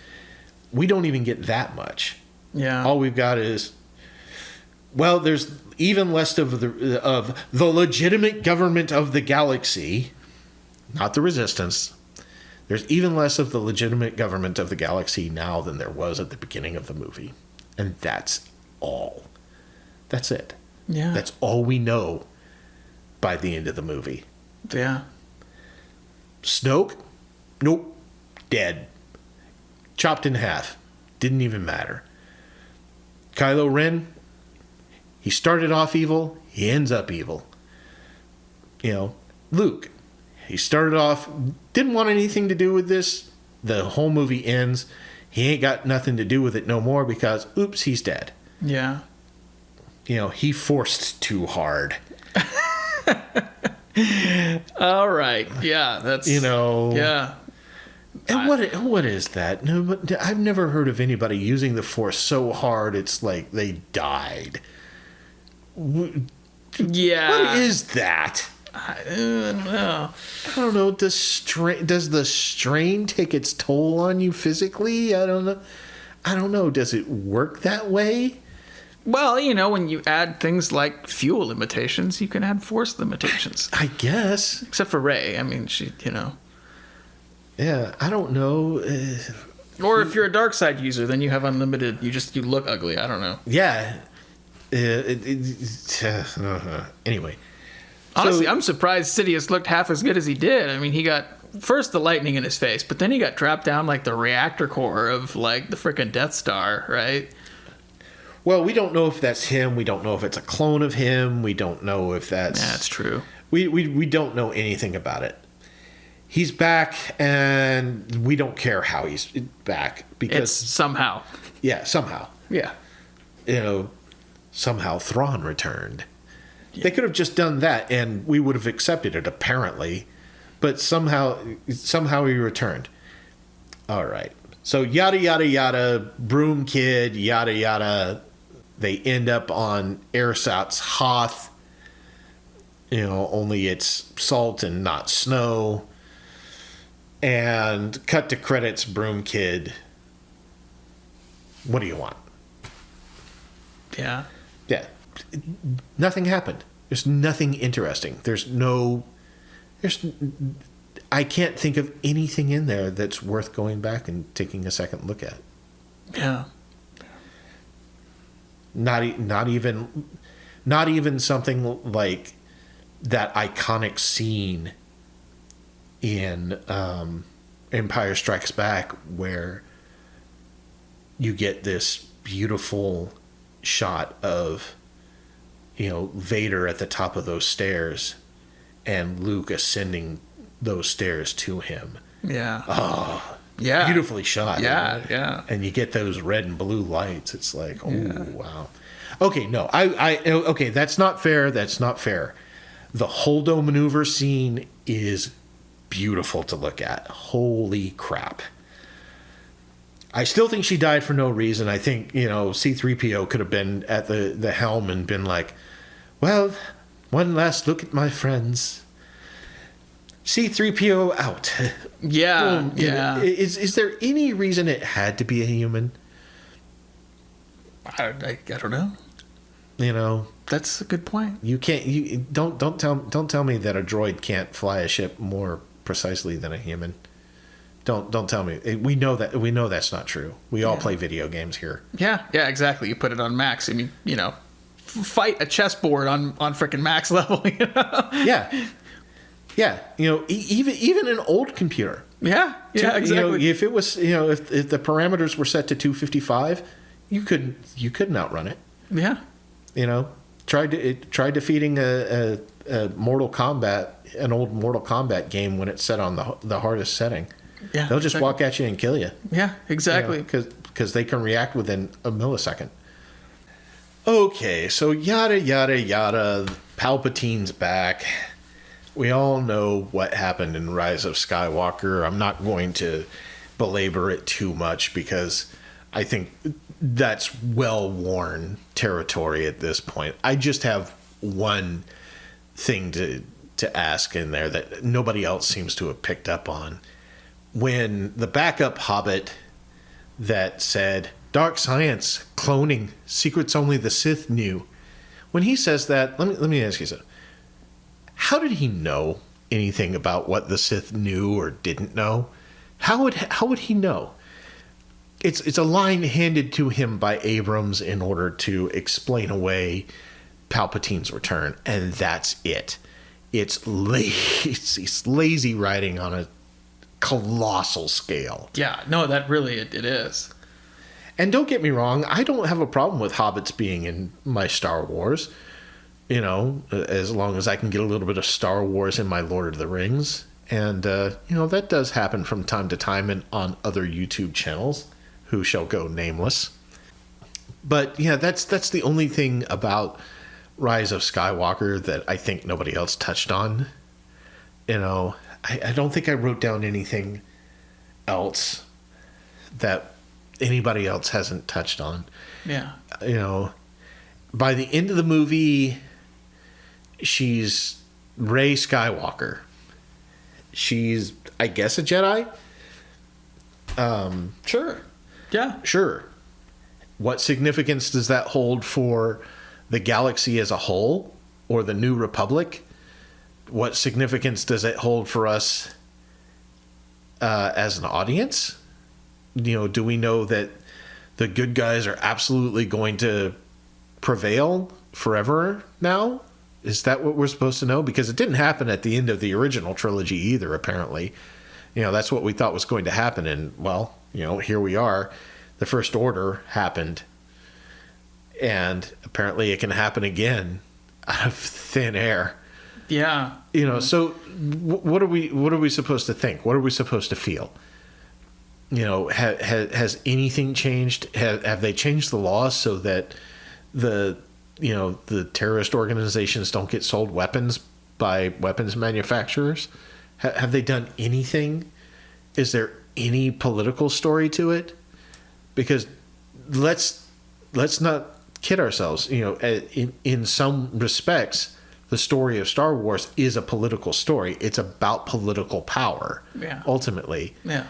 We don't even get that much. Yeah. All we've got is, there's even less of the legitimate government of the galaxy, not the Resistance. There's even less of the legitimate government of the galaxy now than there was at the beginning of the movie. And that's all. That's it. Yeah. That's all we know by the end of the movie. Yeah. Snoke? Nope. Dead. Chopped in half. Didn't even matter. Kylo Ren? He started off evil. He ends up evil. Luke? He started off, didn't want anything to do with this. The whole movie ends. He ain't got nothing to do with it no more because, oops, he's dead. Yeah. He forced too hard. All right. Yeah. That's, yeah. And what is that? No, but I've never heard of anybody using the Force so hard it's like they died. Yeah. What is that? I don't know. I don't know. Does the strain take its toll on you physically? I don't know. Does it work that way? Well, when you add things like fuel limitations, you can add force limitations. I guess. Except for Rey. I mean, she, Yeah, I don't know. Or if you're a dark side user, then you have unlimited. You look ugly. I don't know. Yeah. Anyway. Honestly, I'm surprised Sidious looked half as good as he did. I mean, he got first the lightning in his face, but then he got trapped down like the reactor core of like the frickin' Death Star, right? Well, we don't know if that's him. We don't know if it's a clone of him. We don't know if that's... Yeah, that's true. We don't know anything about it. He's back, and we don't care how he's back because it's somehow. Yeah, somehow. Yeah. Somehow Thrawn returned. Yeah. They could have just done that, and we would have accepted it, apparently. But somehow he returned. All right. So yada yada yada, Broom Kid, yada yada. They end up on Ersatz Hoth. Only it's salt and not snow. And cut to credits, Broom Kid. What do you want? Yeah. Yeah. Nothing happened. There's nothing interesting. I can't think of anything in there that's worth going back and taking a second look at. Yeah. Not even something like that iconic scene in Empire Strikes Back where you get this beautiful shot of, Vader at the top of those stairs and Luke ascending those stairs to him. Yeah. Oh, yeah. Beautifully shot. Yeah, right? yeah. And you get those red and blue lights. It's like, wow. Okay, no, okay, that's not fair. That's not fair. The Holdo maneuver scene is beautiful to look at. Holy crap. I still think she died for no reason. I think, C-3PO could have been at the helm and been like, well, one last look at my friends. C-3PO out. Yeah, Boom. yeah. Is there any reason it had to be a human? I don't know. That's a good point. You can't. Don't tell me that a droid can't fly a ship more precisely than a human. Don't tell me. We know that's not true. We all play video games here. Yeah, exactly. You put it on max and you fight a chessboard on freaking max level. Yeah. Even an old computer. Yeah, exactly. If it was, if the parameters were set to 255, you couldn't outrun it. Yeah. Tried defeating a Mortal Kombat, an old Mortal Kombat game when it's set on the hardest setting. Yeah, they'll just walk at you and kill you. Yeah, exactly. Because they can react within a millisecond. Okay, so yada yada yada. Palpatine's back. We all know what happened in Rise of Skywalker. I'm not going to belabor it too much because I think that's well-worn territory at this point. I just have one thing to ask in there that nobody else seems to have picked up on. When the backup Hobbit that said, "Dark science, cloning, secrets only the Sith knew," when he says that, let me ask you something. How did he know anything about what the Sith knew or didn't know? How would he know? It's a line handed to him by Abrams in order to explain away Palpatine's return, and that's it. It's lazy writing on a colossal scale. Yeah, no, that really it is. And don't get me wrong, I don't have a problem with hobbits being in my Star Wars. As long as I can get a little bit of Star Wars in my Lord of the Rings. And, that does happen from time to time and on other YouTube channels, who shall go nameless. But, yeah, that's the only thing about Rise of Skywalker that I think nobody else touched on. I don't think I wrote down anything else that anybody else hasn't touched on. Yeah. By the end of the movie, she's Rey Skywalker. She's, I guess, a Jedi? Sure. Yeah. Sure. What significance does that hold for the galaxy as a whole or the New Republic? What significance does it hold for us as an audience? Do we know that the good guys are absolutely going to prevail forever now? Is that what we're supposed to know? Because it didn't happen at the end of the original trilogy either, apparently. That's what we thought was going to happen. And, well, here we are. The First Order happened. And apparently it can happen again out of thin air. Yeah. So what are we supposed to think? What are we supposed to feel? Has anything changed? Have they changed the laws so that the terrorist organizations don't get sold weapons by weapons manufacturers? Have they done anything? Is there any political story to it? Because let's not kid ourselves. In some respects, the story of Star Wars is a political story. It's about political power, ultimately. Yeah.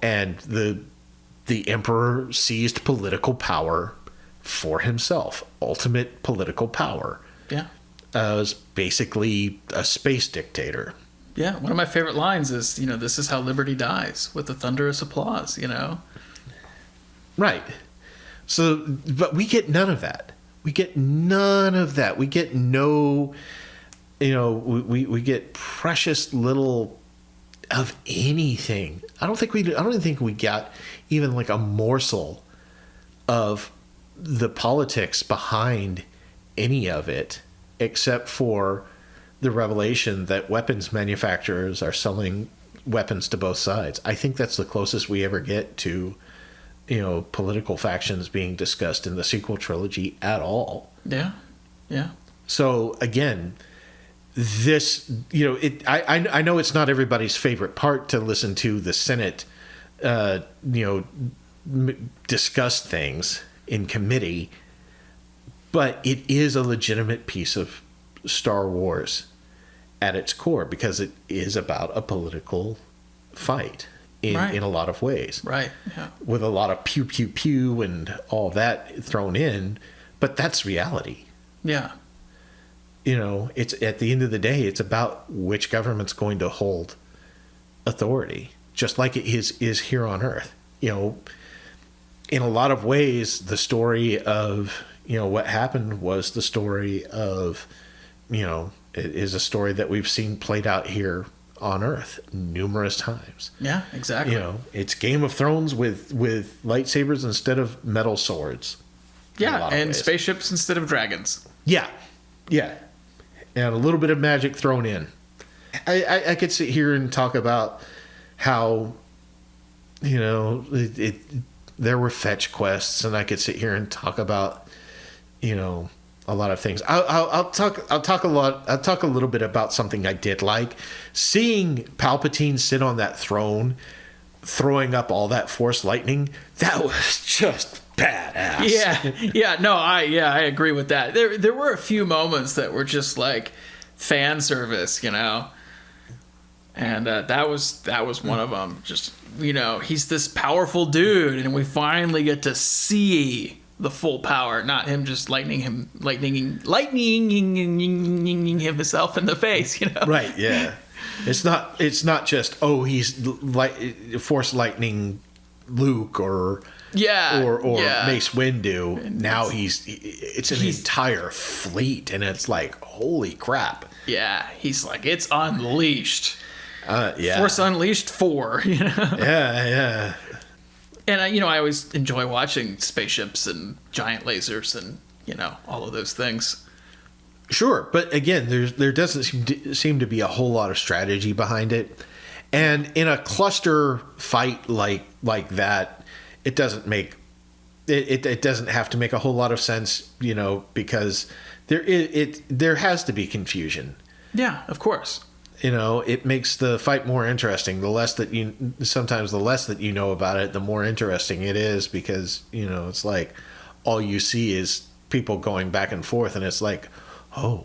And the Emperor seized political power for himself, ultimate political power. Yeah. Was basically a space dictator. Yeah. One of my favorite lines is, this is how liberty dies, with the thunderous applause, Right. So, but we get none of that. We get none of that. We get no, we get precious little of anything. I don't even think we got even like a morsel of the politics behind any of it, except for the revelation that weapons manufacturers are selling weapons to both sides. I think that's the closest we ever get to, political factions being discussed in the sequel trilogy at all. Yeah. Yeah. So again, this, I know it's not everybody's favorite part to listen to the Senate, discuss things in committee, but it is a legitimate piece of Star Wars at its core, because it is about a political fight in a lot of ways. Right. Yeah. With a lot of pew, pew, pew and all that thrown in, but that's reality. Yeah. It's at the end of the day, it's about which government's going to hold authority, just like it is here on Earth. In a lot of ways, the story of, what happened was the story of, it is a story that we've seen played out here on Earth numerous times. Yeah, exactly. It's Game of Thrones with lightsabers instead of metal swords. Yeah, and spaceships instead of dragons. Yeah, yeah. And a little bit of magic thrown in. I could sit here and talk about how, there were fetch quests, and I could sit here and talk about, a lot of things. I'll talk a little bit about something I did like. Seeing Palpatine sit on that throne, throwing up all that Force lightning, that was just badass. Yeah. No, I agree with that. There were a few moments that were just like fan service, and that was one of them. Just, he's this powerful dude, and we finally get to see the full power, not him just lightning himself in the face, Right. Yeah. It's not just, he's Force lightning Luke or Mace Windu. Now it's an entire fleet, and it's like, holy crap. Yeah, he's like, it's unleashed. Yeah. Force Unleashed 4, Yeah. And I always enjoy watching spaceships and giant lasers and all of those things. Sure, but again, there doesn't seem to be a whole lot of strategy behind it, and in a cluster fight like that, it doesn't make it doesn't have to make a whole lot of sense, because there has to be confusion. Yeah, of course. It makes the fight more interesting. The less that you know about it, the more interesting it is, because it's like all you see is people going back and forth, and it's like, who's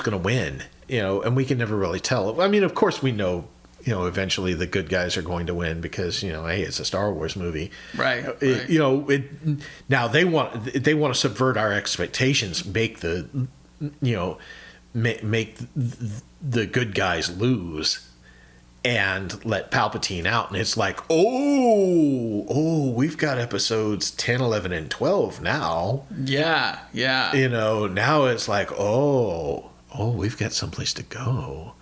going to win? And we can never really tell. I mean, of course we know, eventually the good guys are going to win, because, hey, it's a Star Wars movie. Right. Now they want to subvert our expectations, make make the good guys lose and let Palpatine out. And it's like, we've got episodes 10, 11, and 12 now. Yeah. Now it's like, we've got someplace to go.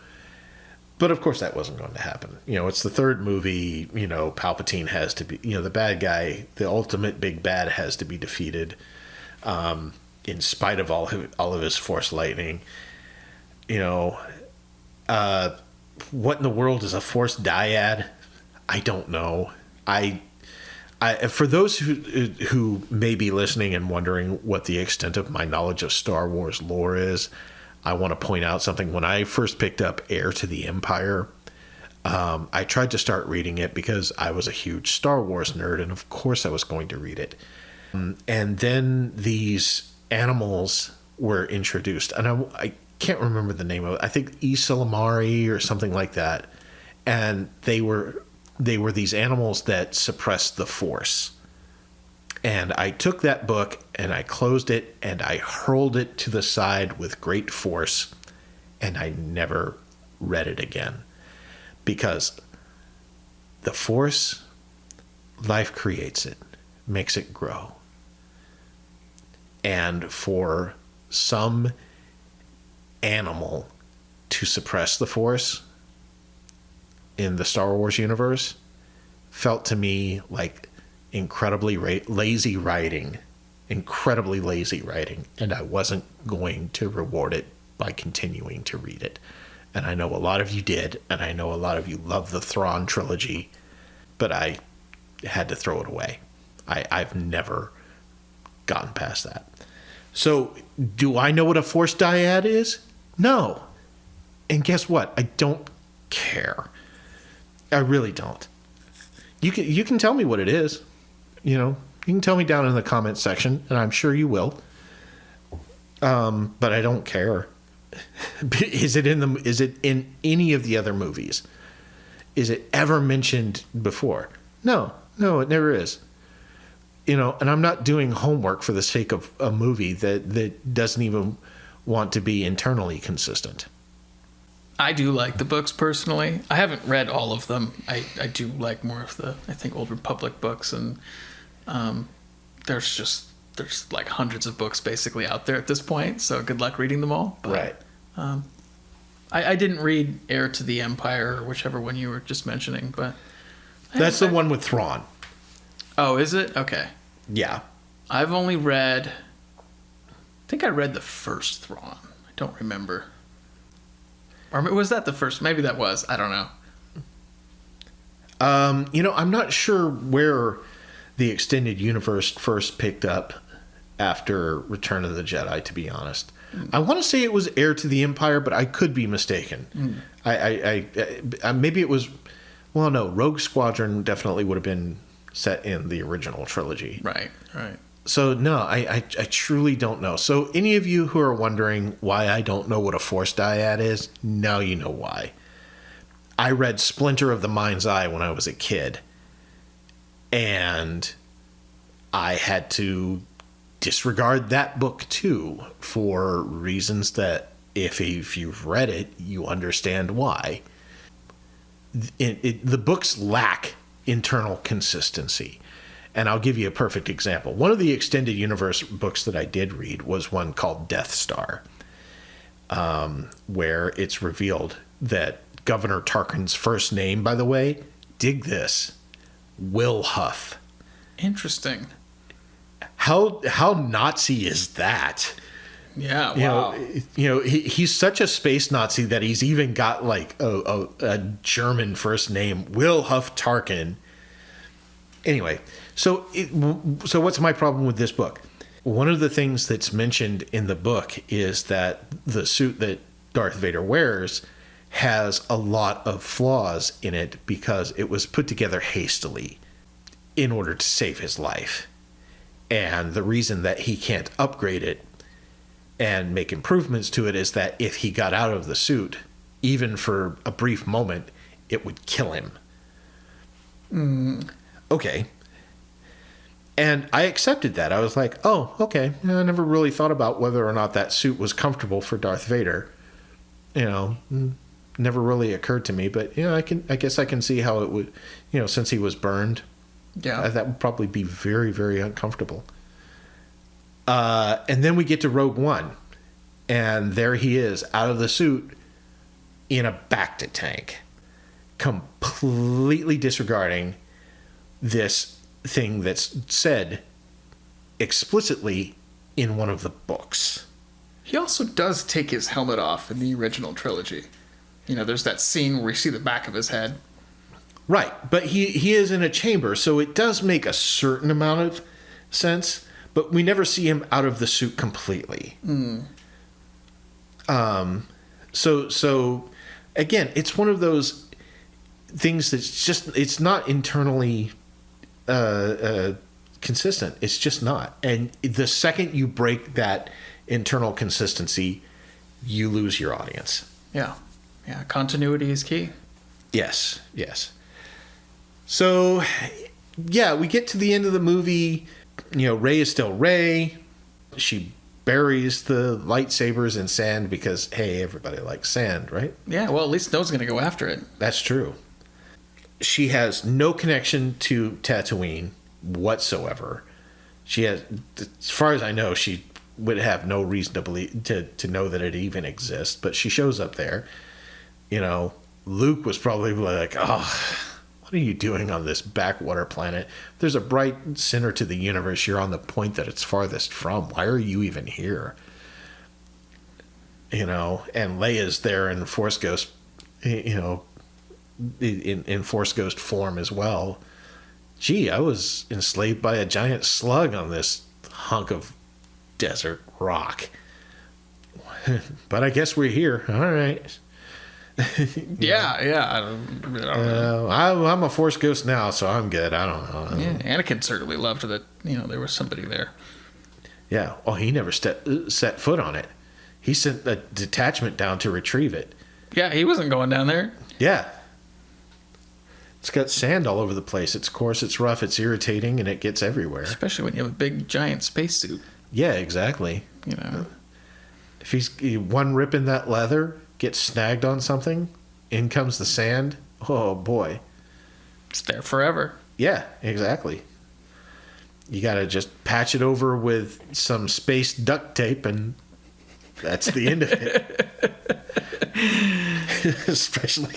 But of course that wasn't going to happen. It's the third movie. Palpatine has to be, the bad guy, the ultimate big bad, has to be defeated, in spite of all of his Force lightning. What in the world is a Force dyad? I don't know. I for those who may be listening and wondering what the extent of my knowledge of Star Wars lore is, I want to point out something. When I first picked up Heir to the Empire, I tried to start reading it because I was a huge Star Wars nerd, and of course I was going to read it. And then these animals were introduced, and I can't remember the name of it. I think Isilamari or something like that. And they were these animals that suppressed the Force. And I took that book and I closed it and I hurled it to the side with great force, and I never read it again. Because the Force, life creates it, makes it grow. And for some animal to suppress the Force in the Star Wars universe felt to me like incredibly lazy writing, and I wasn't going to reward it by continuing to read it. And I know a lot of you did, and I know a lot of you love the Thrawn trilogy, but I had to throw it away. I've never gotten past that. So, do I know what a Force dyad is? No. And guess what? I don't care. I really don't. You can tell me what it is. You can tell me down in the comments section, and I'm sure you will. But I don't care. Is it in any of the other movies? Is it ever mentioned before? No, it never is. And I'm not doing homework for the sake of a movie that doesn't even want to be internally consistent. I do like the books personally. I haven't read all of them. I do like more of the, I think, Old Republic books, and there's like hundreds of books basically out there at this point, so good luck reading them all. But, right. I didn't read Heir to the Empire, or whichever one you were just mentioning, but... That's the one with Thrawn. Oh, is it? Okay. Yeah. I've only read... I think I read the first Thrawn. I don't remember. Or was that the first? Maybe that was. I don't know. I'm not sure where the extended universe first picked up after Return of the Jedi, to be honest. I want to say it was Heir to the Empire, but I could be mistaken. I maybe it was... Well, no, Rogue Squadron definitely would have been set in the original trilogy. Right. So, no, I truly don't know. So, any of you who are wondering why I don't know what a Force dyad is, now you know why. I read Splinter of the Mind's Eye when I was a kid, and I had to disregard that book, too, for reasons that if you've read it, you understand why. The books lack internal consistency. And I'll give you a perfect example. One of the extended universe books that I did read was one called Death Star, where it's revealed that Governor Tarkin's first name, by the way, dig this, Will Huff. Interesting. How Nazi is that? Yeah, wow. He's such a space Nazi that he's even got like a German first name, Will Huff Tarkin. Anyway, so what's my problem with this book? One of the things that's mentioned in the book is that the suit that Darth Vader wears has a lot of flaws in it because it was put together hastily in order to save his life. And the reason that he can't upgrade it and make improvements to it is that if he got out of the suit, even for a brief moment, it would kill him. Okay. And I accepted that. I was like, oh, okay. I never really thought about whether or not that suit was comfortable for Darth Vader. Never really occurred to me, but I guess I can see how it would, since he was burned. Yeah. That would probably be very, very uncomfortable. And then we get to Rogue One, and there he is out of the suit in a Bacta tank, completely disregarding this thing that's said explicitly in one of the books. He also does take his helmet off in the original trilogy. There's that scene where we see the back of his head. Right, but he is in a chamber, so it does make a certain amount of sense, but we never see him out of the suit completely. So again, it's one of those things that's just, it's not internally consistent. It's just not. And the second you break that internal consistency, you lose your audience. Yeah. Continuity is key. Yes. So, yeah, we get to the end of the movie, Rey is still Rey. She buries the lightsabers in sand because, hey, everybody likes sand, right? Yeah, well, at least Snoke's going to go after it. That's true. She has no connection to Tatooine whatsoever. She has, as far as I know, she would have no reason to believe to know that it even exists. But she shows up there. Luke was probably like, "Oh, what are you doing on this backwater planet? There's a bright center to the universe. You're on the point that it's farthest from. Why are you even here?" And Leia's there in Force Ghost, in Force Ghost form as well. Gee, I was enslaved by a giant slug on this hunk of desert rock. But I guess we're here. All right. Yeah. I'm a Force Ghost now, so I'm good. I don't know. Yeah, Anakin certainly loved that, there was somebody there. Yeah. Oh, he never set foot on it. He sent a detachment down to retrieve it. Yeah, he wasn't going down there. Yeah. It's got sand all over the place. It's coarse, it's rough, it's irritating, and it gets everywhere. Especially when you have a big, giant spacesuit. Yeah, exactly. If he's one rip in that leather, gets snagged on something, in comes the sand. Oh, boy. It's there forever. Yeah, exactly. You got to just patch it over with some space duct tape, and that's the end of it. Especially,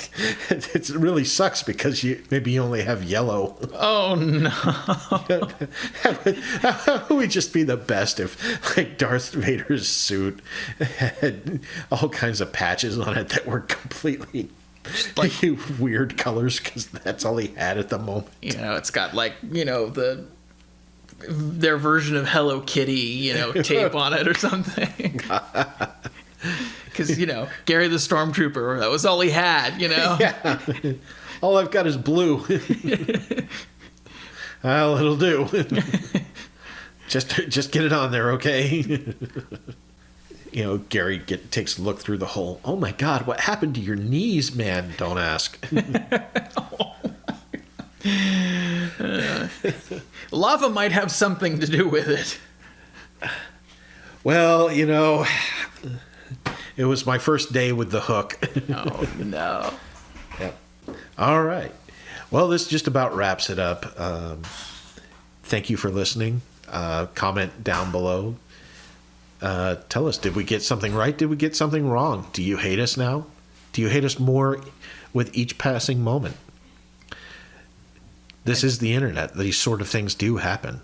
it really sucks because maybe you only have yellow. Oh, no. That would just be the best if, like, Darth Vader's suit had all kinds of patches on it that were completely like weird colors because that's all he had at the moment. It's got, like, their version of Hello Kitty, tape on it or something. Because, Gary the Stormtrooper, that was all he had, Yeah. All I've got is blue. Well, it'll do. Just get it on there, okay? Gary takes a look through the hole. Oh, my God, what happened to your knees, man? Don't ask. Lava might have something to do with it. Well, it was my first day with the hook. Oh, no. Yep. All right. Well, this just about wraps it up. Thank you for listening. Comment down below. Tell us, did we get something right? Did we get something wrong? Do you hate us now? Do you hate us more with each passing moment? This is the internet. These sort of things do happen.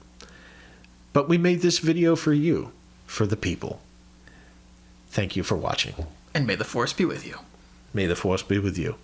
But we made this video for you, for the people. Thank you for watching. And may the Force be with you. May the Force be with you.